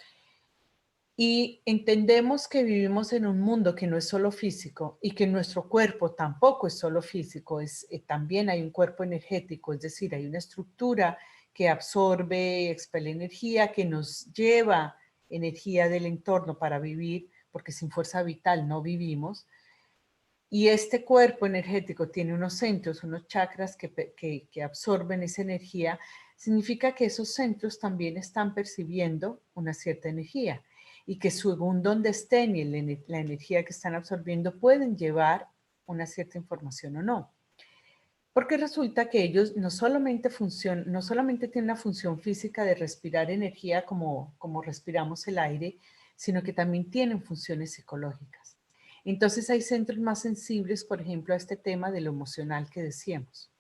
y entendemos que vivimos en un mundo que no es solo físico y que nuestro cuerpo tampoco es solo físico, también hay un cuerpo energético, es decir, hay una estructura que absorbe, expele energía, que nos lleva energía del entorno para vivir, porque sin fuerza vital no vivimos. Y este cuerpo energético tiene unos centros, unos chakras que absorben esa energía. Significa que esos centros también están percibiendo una cierta energía y que según donde estén y la energía que están absorbiendo pueden llevar una cierta información o no. Porque resulta que ellos no solamente tienen una función física de respirar energía como respiramos el aire, sino que también tienen funciones psicológicas. Entonces hay centros más sensibles, por ejemplo, a este tema de lo emocional que decíamos.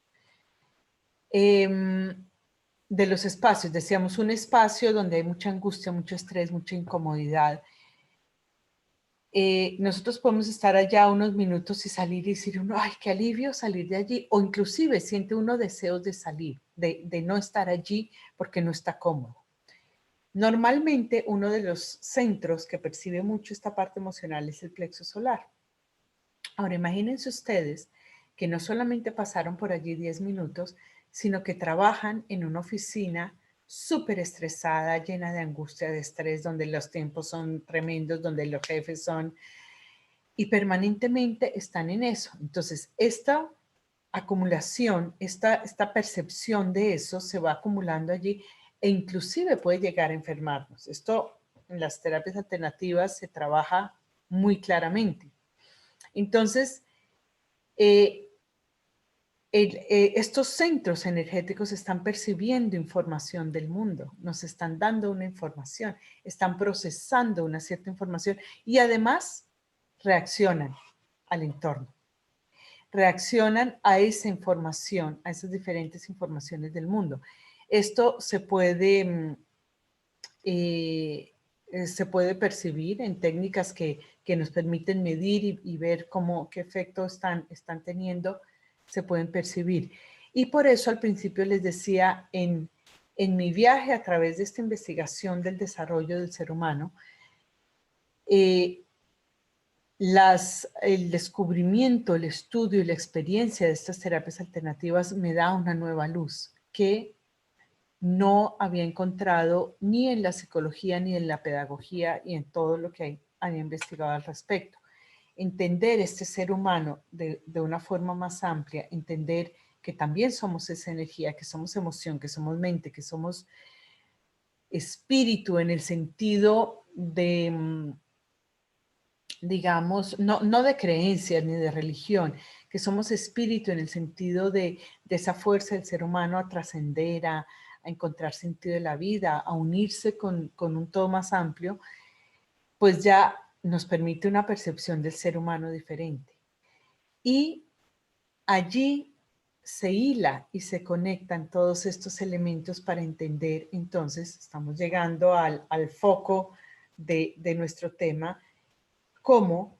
De los espacios, decíamos un espacio donde hay mucha angustia, mucho estrés, mucha incomodidad. Nosotros podemos estar allá unos minutos y salir y decir uno, ay, qué alivio salir de allí, o inclusive siente uno deseos de salir, de no estar allí porque no está cómodo. Normalmente uno de los centros que percibe mucho esta parte emocional es el plexo solar. Ahora imagínense ustedes que no solamente pasaron por allí 10 minutos, sino que trabajan en una oficina súper estresada, llena de angustia, de estrés, donde los tiempos son tremendos, donde los jefes son, y permanentemente están en eso. Entonces, esta acumulación, esta percepción de eso se va acumulando allí e inclusive puede llegar a enfermarnos. Esto en las terapias alternativas se trabaja muy claramente. Entonces, estos centros energéticos están percibiendo información del mundo, nos están dando una información, están procesando una cierta información y además reaccionan al entorno, reaccionan a esa información, a esas diferentes informaciones del mundo. Esto se puede percibir en técnicas que nos permiten medir y ver qué efecto están teniendo, se pueden percibir. Y por eso al principio les decía, en mi viaje a través de esta investigación del desarrollo del ser humano, el descubrimiento, el estudio y la experiencia de estas terapias alternativas me da una nueva luz que no había encontrado ni en la psicología, ni en la pedagogía y en todo lo que había investigado al respecto. Entender este ser humano de una forma más amplia, entender que también somos esa energía, que somos emoción, que somos mente, que somos espíritu en el sentido de, digamos, no de creencias ni de religión, que somos espíritu en el sentido de esa fuerza del ser humano a trascender, a encontrar sentido de la vida, a unirse con un todo más amplio, pues ya nos permite una percepción del ser humano diferente. Y allí se hila y se conectan todos estos elementos para entender, entonces, estamos llegando al foco de nuestro tema, cómo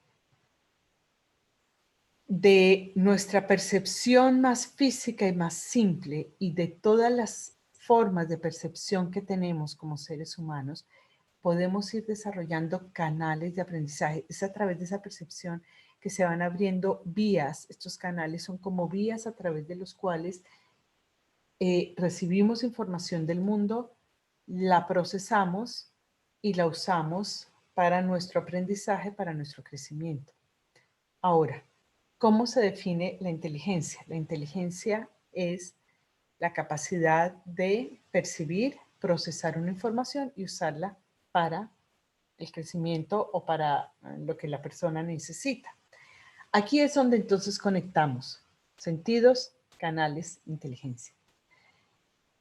de nuestra percepción más física y más simple y de todas las formas de percepción que tenemos como seres humanos, podemos ir desarrollando canales de aprendizaje. Es a través de esa percepción que se van abriendo vías. Estos canales son como vías a través de los cuales recibimos información del mundo, la procesamos y la usamos para nuestro aprendizaje, para nuestro crecimiento. Ahora, ¿cómo se define la inteligencia? La inteligencia es la capacidad de percibir, procesar una información y usarla para el crecimiento o para lo que la persona necesita. Aquí es donde entonces conectamos sentidos, canales, inteligencia.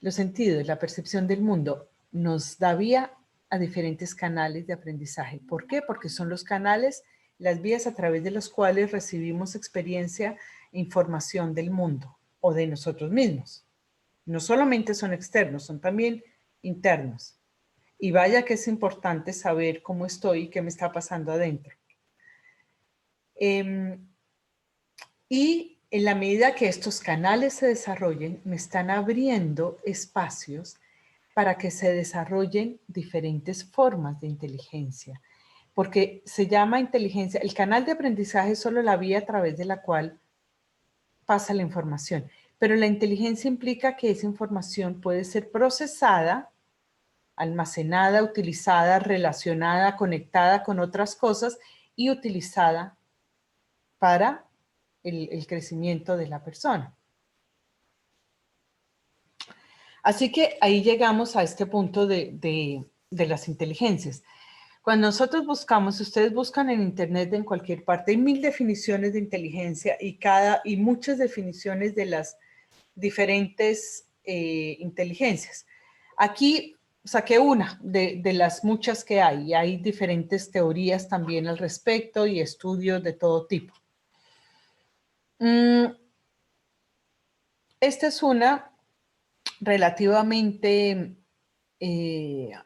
Los sentidos, la percepción del mundo, nos da vía a diferentes canales de aprendizaje. ¿Por qué? Porque son los canales, las vías a través de los cuales recibimos experiencia e información del mundo o de nosotros mismos. No solamente son externos, son también internos. Y vaya que es importante saber cómo estoy y qué me está pasando adentro. Y en la medida que estos canales se desarrollen, me están abriendo espacios para que se desarrollen diferentes formas de inteligencia. Porque se llama inteligencia, el canal de aprendizaje es solo la vía a través de la cual pasa la información. Pero la inteligencia implica que esa información puede ser procesada, almacenada, utilizada, relacionada, conectada con otras cosas y utilizada para el crecimiento de la persona. Así que ahí llegamos a este punto de las inteligencias. Cuando nosotros buscamos, si ustedes buscan en internet en cualquier parte, hay 1000 definiciones de inteligencia y muchas definiciones de las diferentes inteligencias. Aquí saqué una de las muchas que hay. Hay diferentes teorías también al respecto y estudios de todo tipo. Esta es una relativamente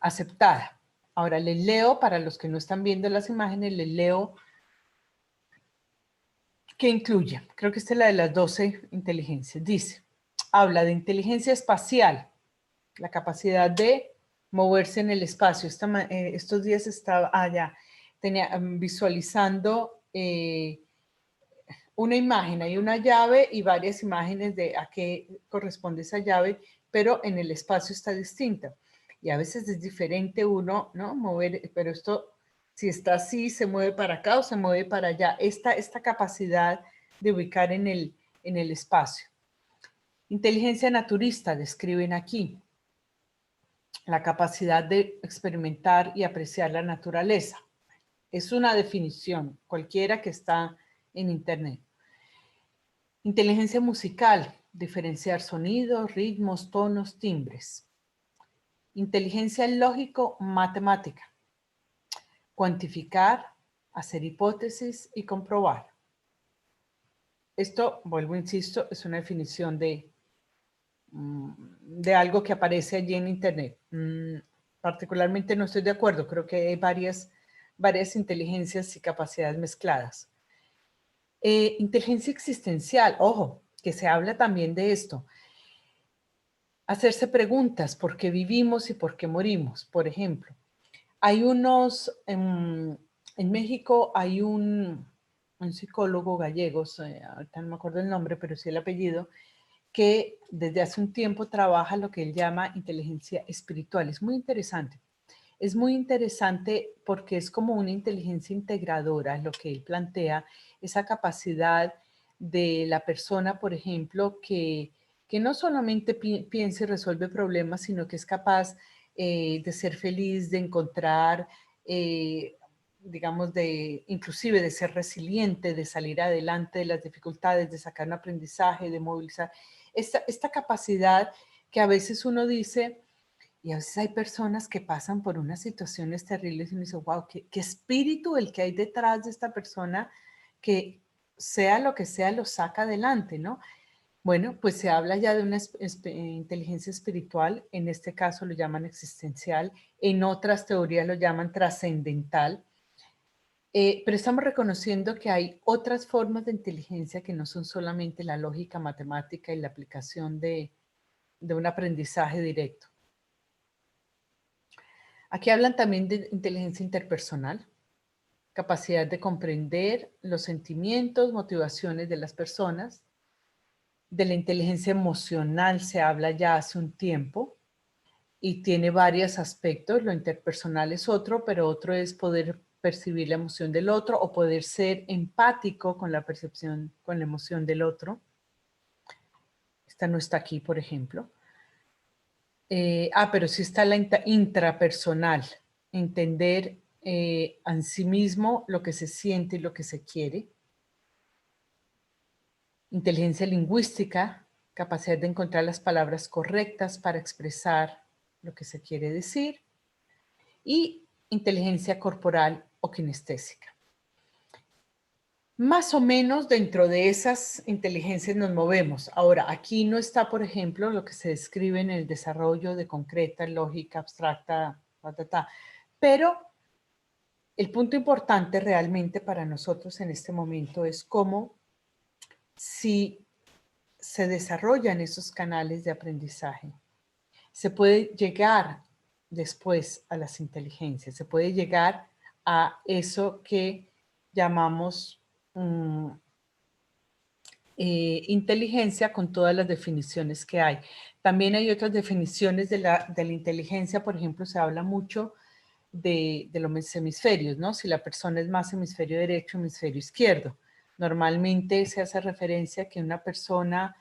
aceptada. Ahora les leo, para los que no están viendo las imágenes, les leo qué incluye. Creo que esta es la de las 12 inteligencias. Dice, habla de inteligencia espacial, la capacidad de moverse en el espacio. Estos días estaba allá, visualizando una imagen, hay una llave y varias imágenes de a qué corresponde esa llave, pero en el espacio está distinta. Y a veces es diferente uno, ¿no? Mover, pero esto, si está así, se mueve para acá o se mueve para allá. Esta capacidad de ubicar en el espacio. Inteligencia naturista, describen aquí. La capacidad de experimentar y apreciar la naturaleza. Es una definición, cualquiera que está en internet. Inteligencia musical, diferenciar sonidos, ritmos, tonos, timbres. Inteligencia lógico-matemática, cuantificar, hacer hipótesis y comprobar. Esto, vuelvo, insisto, es una definición de algo que aparece allí en internet. Particularmente no estoy de acuerdo, creo que hay varias inteligencias y capacidades mezcladas. Inteligencia existencial, ojo, que se habla también de esto. Hacerse preguntas, ¿por qué vivimos y por qué morimos? Por ejemplo, hay unos, en México hay un psicólogo gallego, ahorita no me acuerdo el nombre, pero sí el apellido, que desde hace un tiempo trabaja lo que él llama inteligencia espiritual. Es muy interesante. Es muy interesante porque es como una inteligencia integradora, lo que él plantea, esa capacidad de la persona, por ejemplo, que no solamente piensa y resuelve problemas, sino que es capaz de ser feliz, de encontrar, digamos, inclusive de ser resiliente, de salir adelante de las dificultades, de sacar un aprendizaje, de movilizar. Esta capacidad que a veces uno dice, y a veces hay personas que pasan por unas situaciones terribles y uno dice, wow, qué espíritu el que hay detrás de esta persona que sea lo que sea, lo saca adelante, ¿no? Bueno, pues se habla ya de una inteligencia espiritual, en este caso lo llaman existencial, en otras teorías lo llaman trascendental, pero estamos reconociendo que hay otras formas de inteligencia que no son solamente la lógica matemática y la aplicación de un aprendizaje directo. Aquí hablan también de inteligencia interpersonal, capacidad de comprender los sentimientos, motivaciones de las personas. De la inteligencia emocional se habla ya hace un tiempo y tiene varios aspectos. Lo interpersonal es otro, pero otro es poder percibir la emoción del otro o poder ser empático con la percepción, con la emoción del otro. Esta no está aquí, por ejemplo. Pero sí está la intrapersonal, entender en sí mismo lo que se siente y lo que se quiere. Inteligencia lingüística, capacidad de encontrar las palabras correctas para expresar lo que se quiere decir. Y inteligencia corporal o kinestésica. Más o menos dentro de esas inteligencias nos movemos. Ahora, aquí no está, por ejemplo, lo que se describe en el desarrollo de concreta, lógica, abstracta, pero el punto importante realmente para nosotros en este momento es cómo si se desarrollan esos canales de aprendizaje, se puede llegar después a las inteligencias, se puede llegar a eso que llamamos inteligencia con todas las definiciones que hay. También hay otras definiciones de la inteligencia, por ejemplo, se habla mucho de los hemisferios, ¿no? Si la persona es más hemisferio derecho, hemisferio izquierdo. Normalmente se hace referencia a que una persona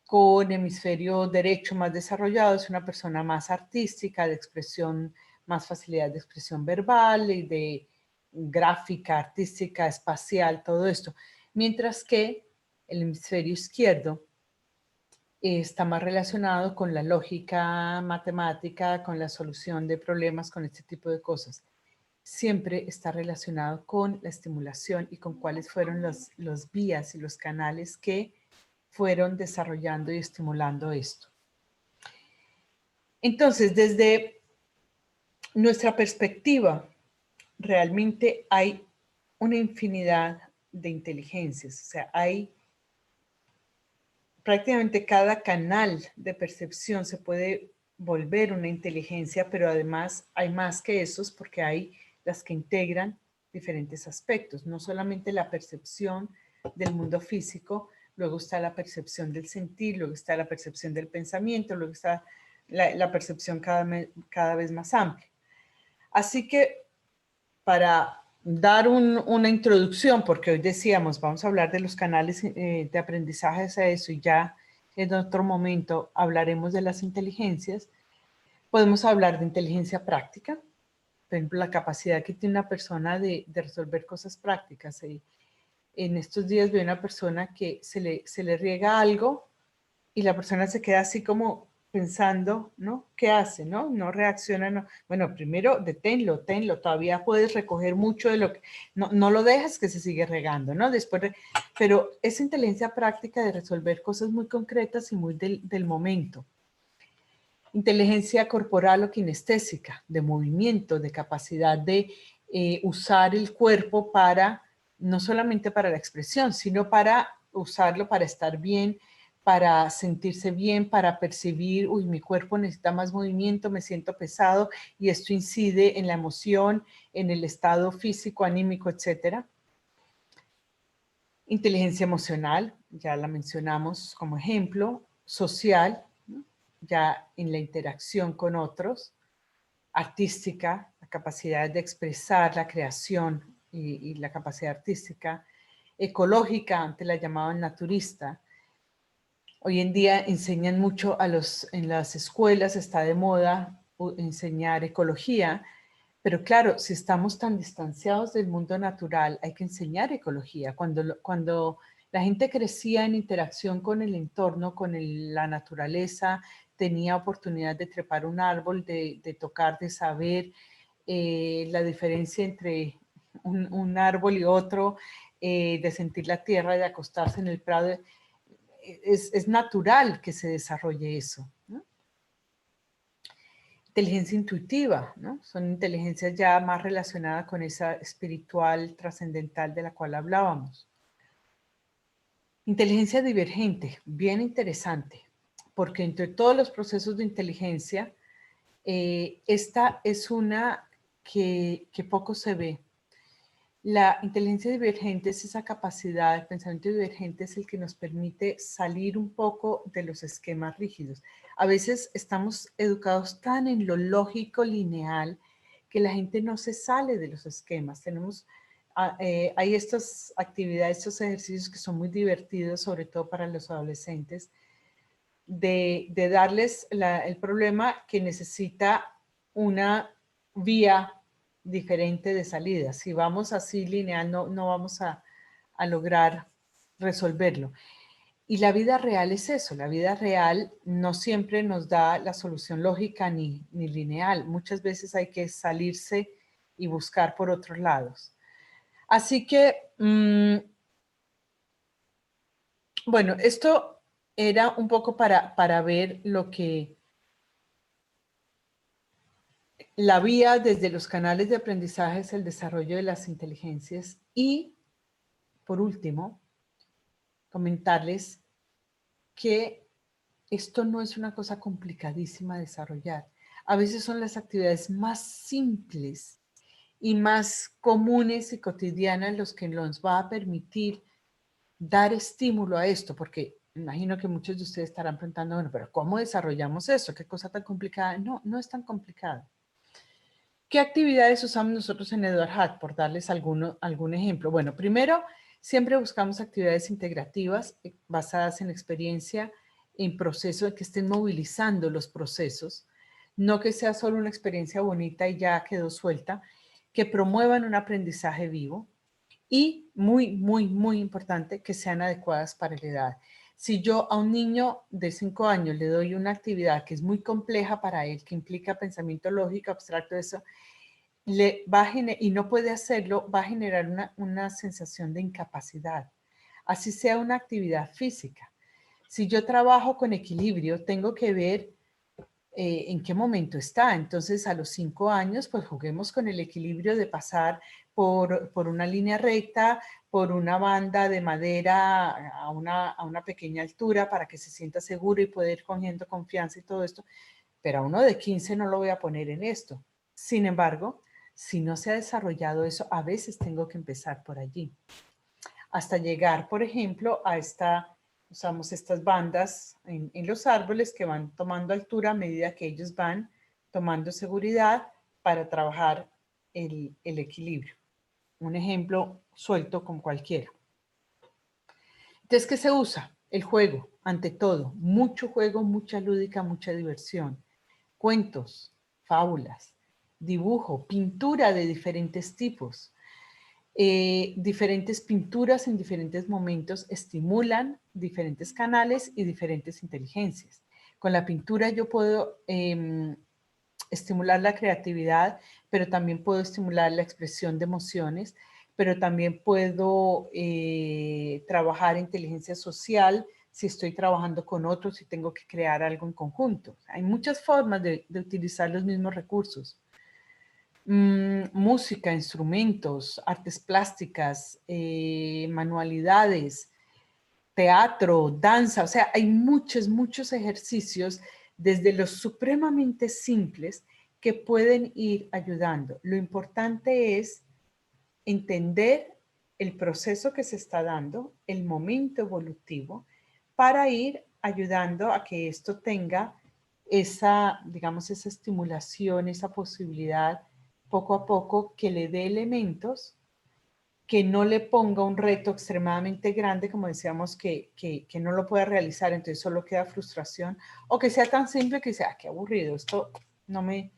con hemisferio derecho más desarrollado es una persona más artística, de expresión, más facilidad de expresión verbal y de gráfica, artística, espacial, todo esto. Mientras que el hemisferio izquierdo está más relacionado con la lógica matemática, con la solución de problemas, con este tipo de cosas. Siempre está relacionado con la estimulación y con cuáles fueron los vías y los canales que fueron desarrollando y estimulando esto. Entonces, desde nuestra perspectiva, realmente hay una infinidad de inteligencias, o sea, hay prácticamente cada canal de percepción se puede volver una inteligencia, pero además hay más que esos porque hay las que integran diferentes aspectos, no solamente la percepción del mundo físico, luego está la percepción del sentir, luego está la percepción del pensamiento, luego está la percepción cada vez más amplia. Así que para dar una introducción, porque hoy decíamos, vamos a hablar de los canales de aprendizaje a eso y ya en otro momento hablaremos de las inteligencias, podemos hablar de inteligencia práctica, por ejemplo, la capacidad que tiene una persona de resolver cosas prácticas. En estos días veo una persona que se le riega algo y la persona se queda así como pensando, ¿no? ¿Qué hace, no? No reacciona, no. Bueno, primero deténlo, todavía puedes recoger mucho de lo que, no lo dejas que se sigue regando, ¿no? Después, pero esa inteligencia práctica de resolver cosas muy concretas y muy del momento. Inteligencia corporal o kinestésica, de movimiento, de capacidad de usar el cuerpo para, no solamente para la expresión, sino para usarlo para estar bien, para sentirse bien, para percibir, uy, mi cuerpo necesita más movimiento, me siento pesado y esto incide en la emoción, en el estado físico, anímico, etcétera. Inteligencia emocional, ya la mencionamos como ejemplo, social, ¿no? Ya en la interacción con otros, artística, la capacidad de expresar la creación y la capacidad artística, ecológica, antes la llamaban naturista. Hoy en día enseñan mucho en las escuelas, está de moda enseñar ecología, pero claro, si estamos tan distanciados del mundo natural, hay que enseñar ecología. Cuando la gente crecía en interacción con el entorno, con la naturaleza, tenía oportunidad de trepar un árbol, de tocar, de saber la diferencia entre un árbol y otro, de sentir la tierra, de acostarse en el prado. Es natural que se desarrolle eso, ¿no? Inteligencia intuitiva, ¿no? Son inteligencias ya más relacionadas con esa espiritual, trascendental de la cual hablábamos. Inteligencia divergente, bien interesante, porque entre todos los procesos de inteligencia, esta es una que poco se ve. La inteligencia divergente es esa capacidad, el pensamiento divergente es el que nos permite salir un poco de los esquemas rígidos. A veces estamos educados tan en lo lógico lineal que la gente no se sale de los esquemas. Hay estas actividades, estos ejercicios que son muy divertidos, sobre todo para los adolescentes, de darles el problema que necesita una vía diferente de salida. Si vamos así lineal, no vamos a lograr resolverlo. Y la vida real es eso, la vida real no siempre nos da la solución lógica ni lineal. Muchas veces hay que salirse y buscar por otros lados. Así que, bueno, esto era un poco para ver lo que la vía desde los canales de aprendizaje es el desarrollo de las inteligencias y, por último, comentarles que esto no es una cosa complicadísima de desarrollar. A veces son las actividades más simples y más comunes y cotidianas los que nos va a permitir dar estímulo a esto, porque imagino que muchos de ustedes estarán preguntando, bueno, pero ¿cómo desarrollamos eso? ¿Qué cosa tan complicada? No, no es tan complicado. ¿Qué actividades usamos nosotros en Eduard Hack? Por darles algún ejemplo. Bueno, primero, siempre buscamos actividades integrativas basadas en experiencia, en proceso, que estén movilizando los procesos, no que sea solo una experiencia bonita y ya quedó suelta, que promuevan un aprendizaje vivo y muy importante, que sean adecuadas para la edad. Si yo a un niño de 5 años le doy una actividad que es muy compleja para él, que implica pensamiento lógico, abstracto, eso, y no puede hacerlo, va a generar una sensación de incapacidad. Así sea una actividad física. Si yo trabajo con equilibrio, tengo que ver en qué momento está. Entonces, a los 5 años, pues juguemos con el equilibrio de pasar por una línea recta, por una banda de madera a una pequeña altura para que se sienta seguro y pueda ir cogiendo confianza y todo esto. Pero a uno de 15 no lo voy a poner en esto. Sin embargo, si no se ha desarrollado eso, a veces tengo que empezar por allí. Hasta llegar, por ejemplo, usamos estas bandas en los árboles que van tomando altura a medida que ellos van tomando seguridad para trabajar el equilibrio. Un ejemplo suelto con cualquiera. Entonces, ¿qué se usa? El juego, ante todo. Mucho juego, mucha lúdica, mucha diversión. Cuentos, fábulas, dibujo, pintura de diferentes tipos. Diferentes pinturas en diferentes momentos estimulan diferentes canales y diferentes inteligencias. Con la pintura yo puedo estimular la creatividad, pero también puedo estimular la expresión de emociones, pero también puedo trabajar inteligencia social si estoy trabajando con otros y tengo que crear algo en conjunto. Hay muchas formas de utilizar los mismos recursos. Música, instrumentos, artes plásticas, manualidades, teatro, danza, o sea, hay muchos ejercicios desde los supremamente simples que pueden ir ayudando. Lo importante es entender el proceso que se está dando, el momento evolutivo, para ir ayudando a que esto tenga esa, digamos, esa estimulación, esa posibilidad poco a poco que le dé elementos, que no le ponga un reto extremadamente grande, como decíamos, que no lo pueda realizar, entonces solo queda frustración, o que sea tan simple que sea, qué aburrido, esto no me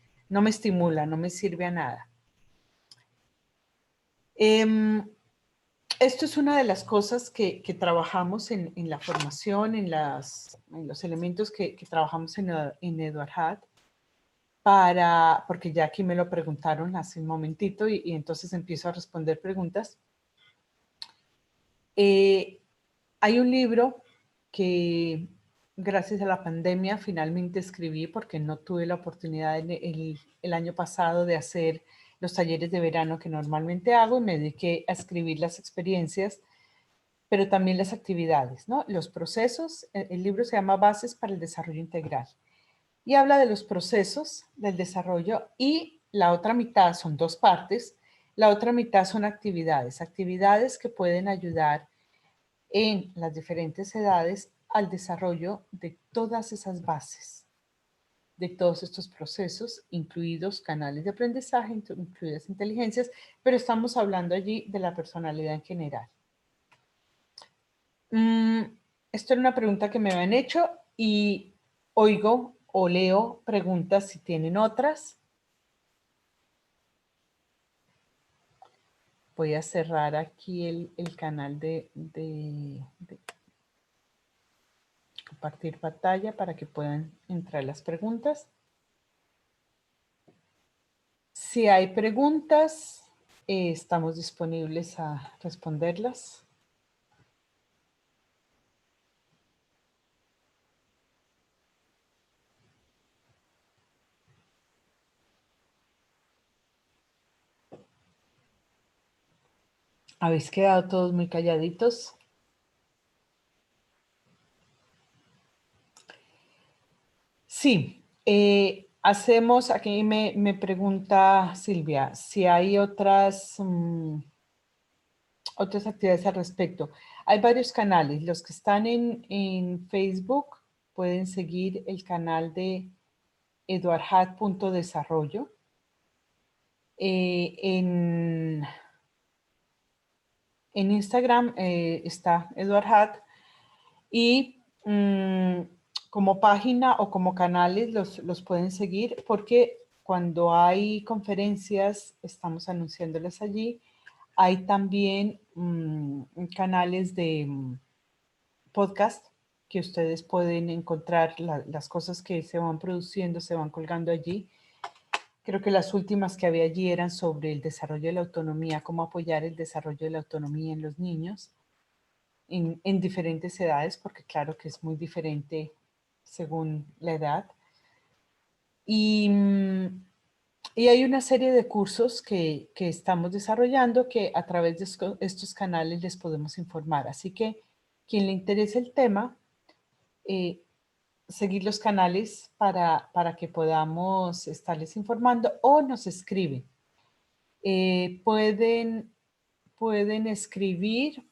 estimula, no me sirve a nada. Esto es una de las cosas que trabajamos en la formación, en los elementos que trabajamos en Eduard Hack, porque ya aquí me lo preguntaron hace un momentito y entonces empiezo a responder preguntas. Hay un libro que gracias a la pandemia finalmente escribí porque no tuve la oportunidad el año pasado de hacer los talleres de verano que normalmente hago y me dediqué a escribir las experiencias, pero también las actividades, ¿no? Los procesos. El libro se llama Bases para el Desarrollo Integral y habla de los procesos del desarrollo, y la otra mitad son dos partes. La otra mitad son actividades que pueden ayudar en las diferentes edades al desarrollo de todas esas bases, de todos estos procesos, incluidos canales de aprendizaje, incluidas inteligencias, pero estamos hablando allí de la personalidad en general. Esto era una pregunta que me habían hecho y oigo o leo preguntas si tienen otras. Voy a cerrar aquí el canal de compartir pantalla para que puedan entrar las preguntas. Si hay preguntas, estamos disponibles a responderlas. Habéis quedado todos muy calladitos. Sí, hacemos, aquí me pregunta Silvia, si hay otras actividades al respecto. Hay varios canales. Los que están en Facebook pueden seguir el canal de eduardhat.desarrollo. En Instagram está Eduard y como página o como canales los pueden seguir, porque cuando hay conferencias estamos anunciándolas allí. Hay también canales de podcast que ustedes pueden encontrar las cosas que se van produciendo, se van colgando allí. Creo que las últimas que había allí eran sobre el desarrollo de la autonomía, cómo apoyar el desarrollo de la autonomía en los niños en diferentes edades, porque claro que es muy diferente según la edad. Y hay una serie de cursos que estamos desarrollando que a través de estos canales les podemos informar. Así que quien le interese el tema, seguir los canales para que podamos estarles informando, o nos escriben. Pueden escribir,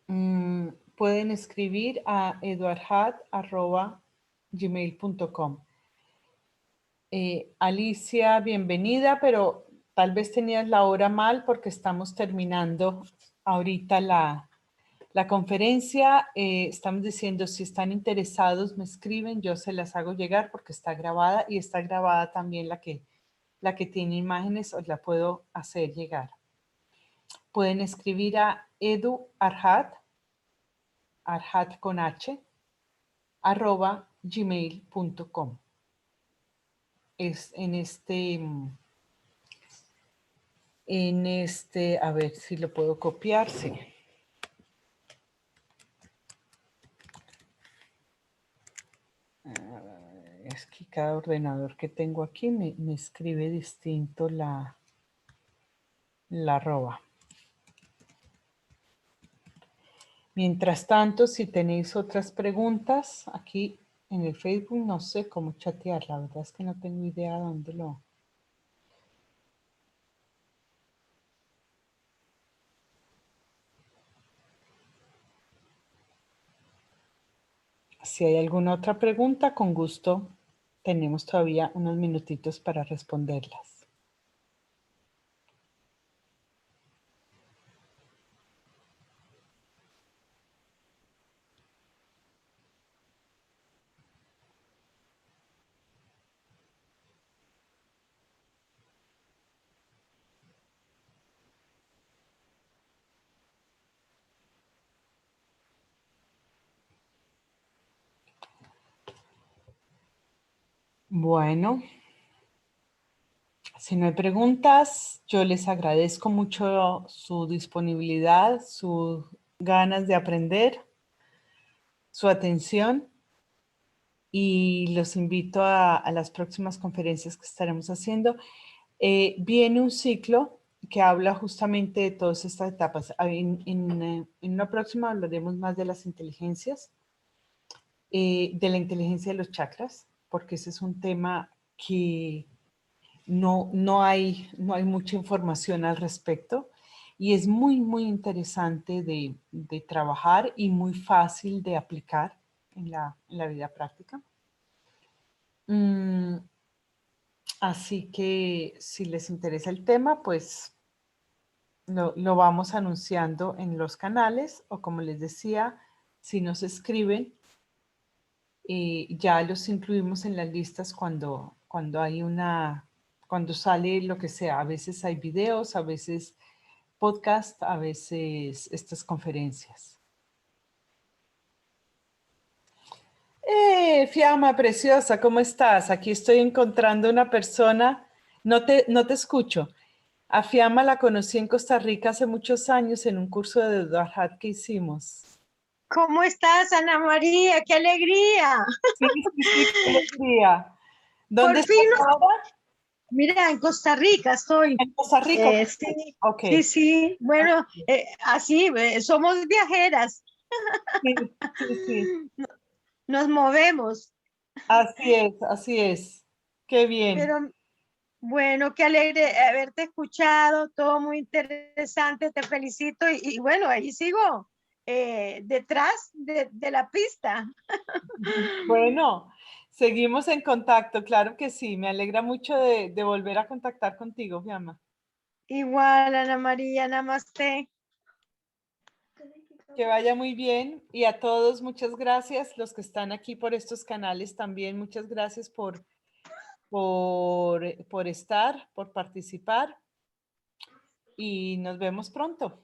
pueden escribir a eduardhat@gmail.com. Alicia, bienvenida, pero tal vez tenías la hora mal porque estamos terminando ahorita la conferencia. Estamos diciendo, si están interesados, me escriben, yo se las hago llegar porque está grabada, y está grabada también la que tiene imágenes, os la puedo hacer llegar. Pueden escribir a eduardhat, arhat con h, @gmail.com. Es a ver si lo puedo copiar, sí. Es que cada ordenador que tengo aquí me escribe distinto la arroba. Mientras tanto, si tenéis otras preguntas, aquí en el Facebook no sé cómo chatear, la verdad es que no tengo idea de dónde lo... Si hay alguna otra pregunta, con gusto tenemos todavía unos minutitos para responderlas. Bueno, Si no hay preguntas, yo les agradezco mucho su disponibilidad, sus ganas de aprender, su atención y los invito a las próximas conferencias que estaremos haciendo. Viene un ciclo que habla justamente de todas estas etapas. En una próxima hablaremos más de las inteligencias, de la inteligencia de los chakras, porque ese es un tema que no hay mucha información al respecto y es muy, muy interesante de trabajar y muy fácil de aplicar en la vida práctica. Así que si les interesa el tema, pues lo vamos anunciando en los canales o como les decía, si nos escriben, ya los incluimos en las listas cuando hay cuando sale lo que sea. A veces hay videos, a veces podcast, a veces estas conferencias. Fiamma, preciosa, ¿cómo estás? Aquí estoy encontrando una persona, no te escucho. A Fiamma la conocí en Costa Rica hace muchos años en un curso de Dharhat que hicimos. ¿Cómo estás, Ana María? ¡Qué alegría! Sí, sí, sí, qué alegría. ¿Dónde Por estás fin, ahora? mira, en Costa Rica estoy. En Costa Rica. Sí, Ok. sí, sí. Bueno, así, somos viajeras. Sí, sí, sí. Nos movemos. Así es, así es. Qué bien. Pero bueno, qué alegre haberte escuchado. Todo muy interesante. Te felicito. Y bueno, ahí sigo detrás de la pista. Bueno, seguimos en contacto, claro que sí. Me alegra mucho de volver a contactar contigo, Fiamma. Igual, Ana María, namaste. Que vaya muy bien y a todos muchas gracias, los que están aquí por estos canales también, muchas gracias por estar, por participar y nos vemos pronto.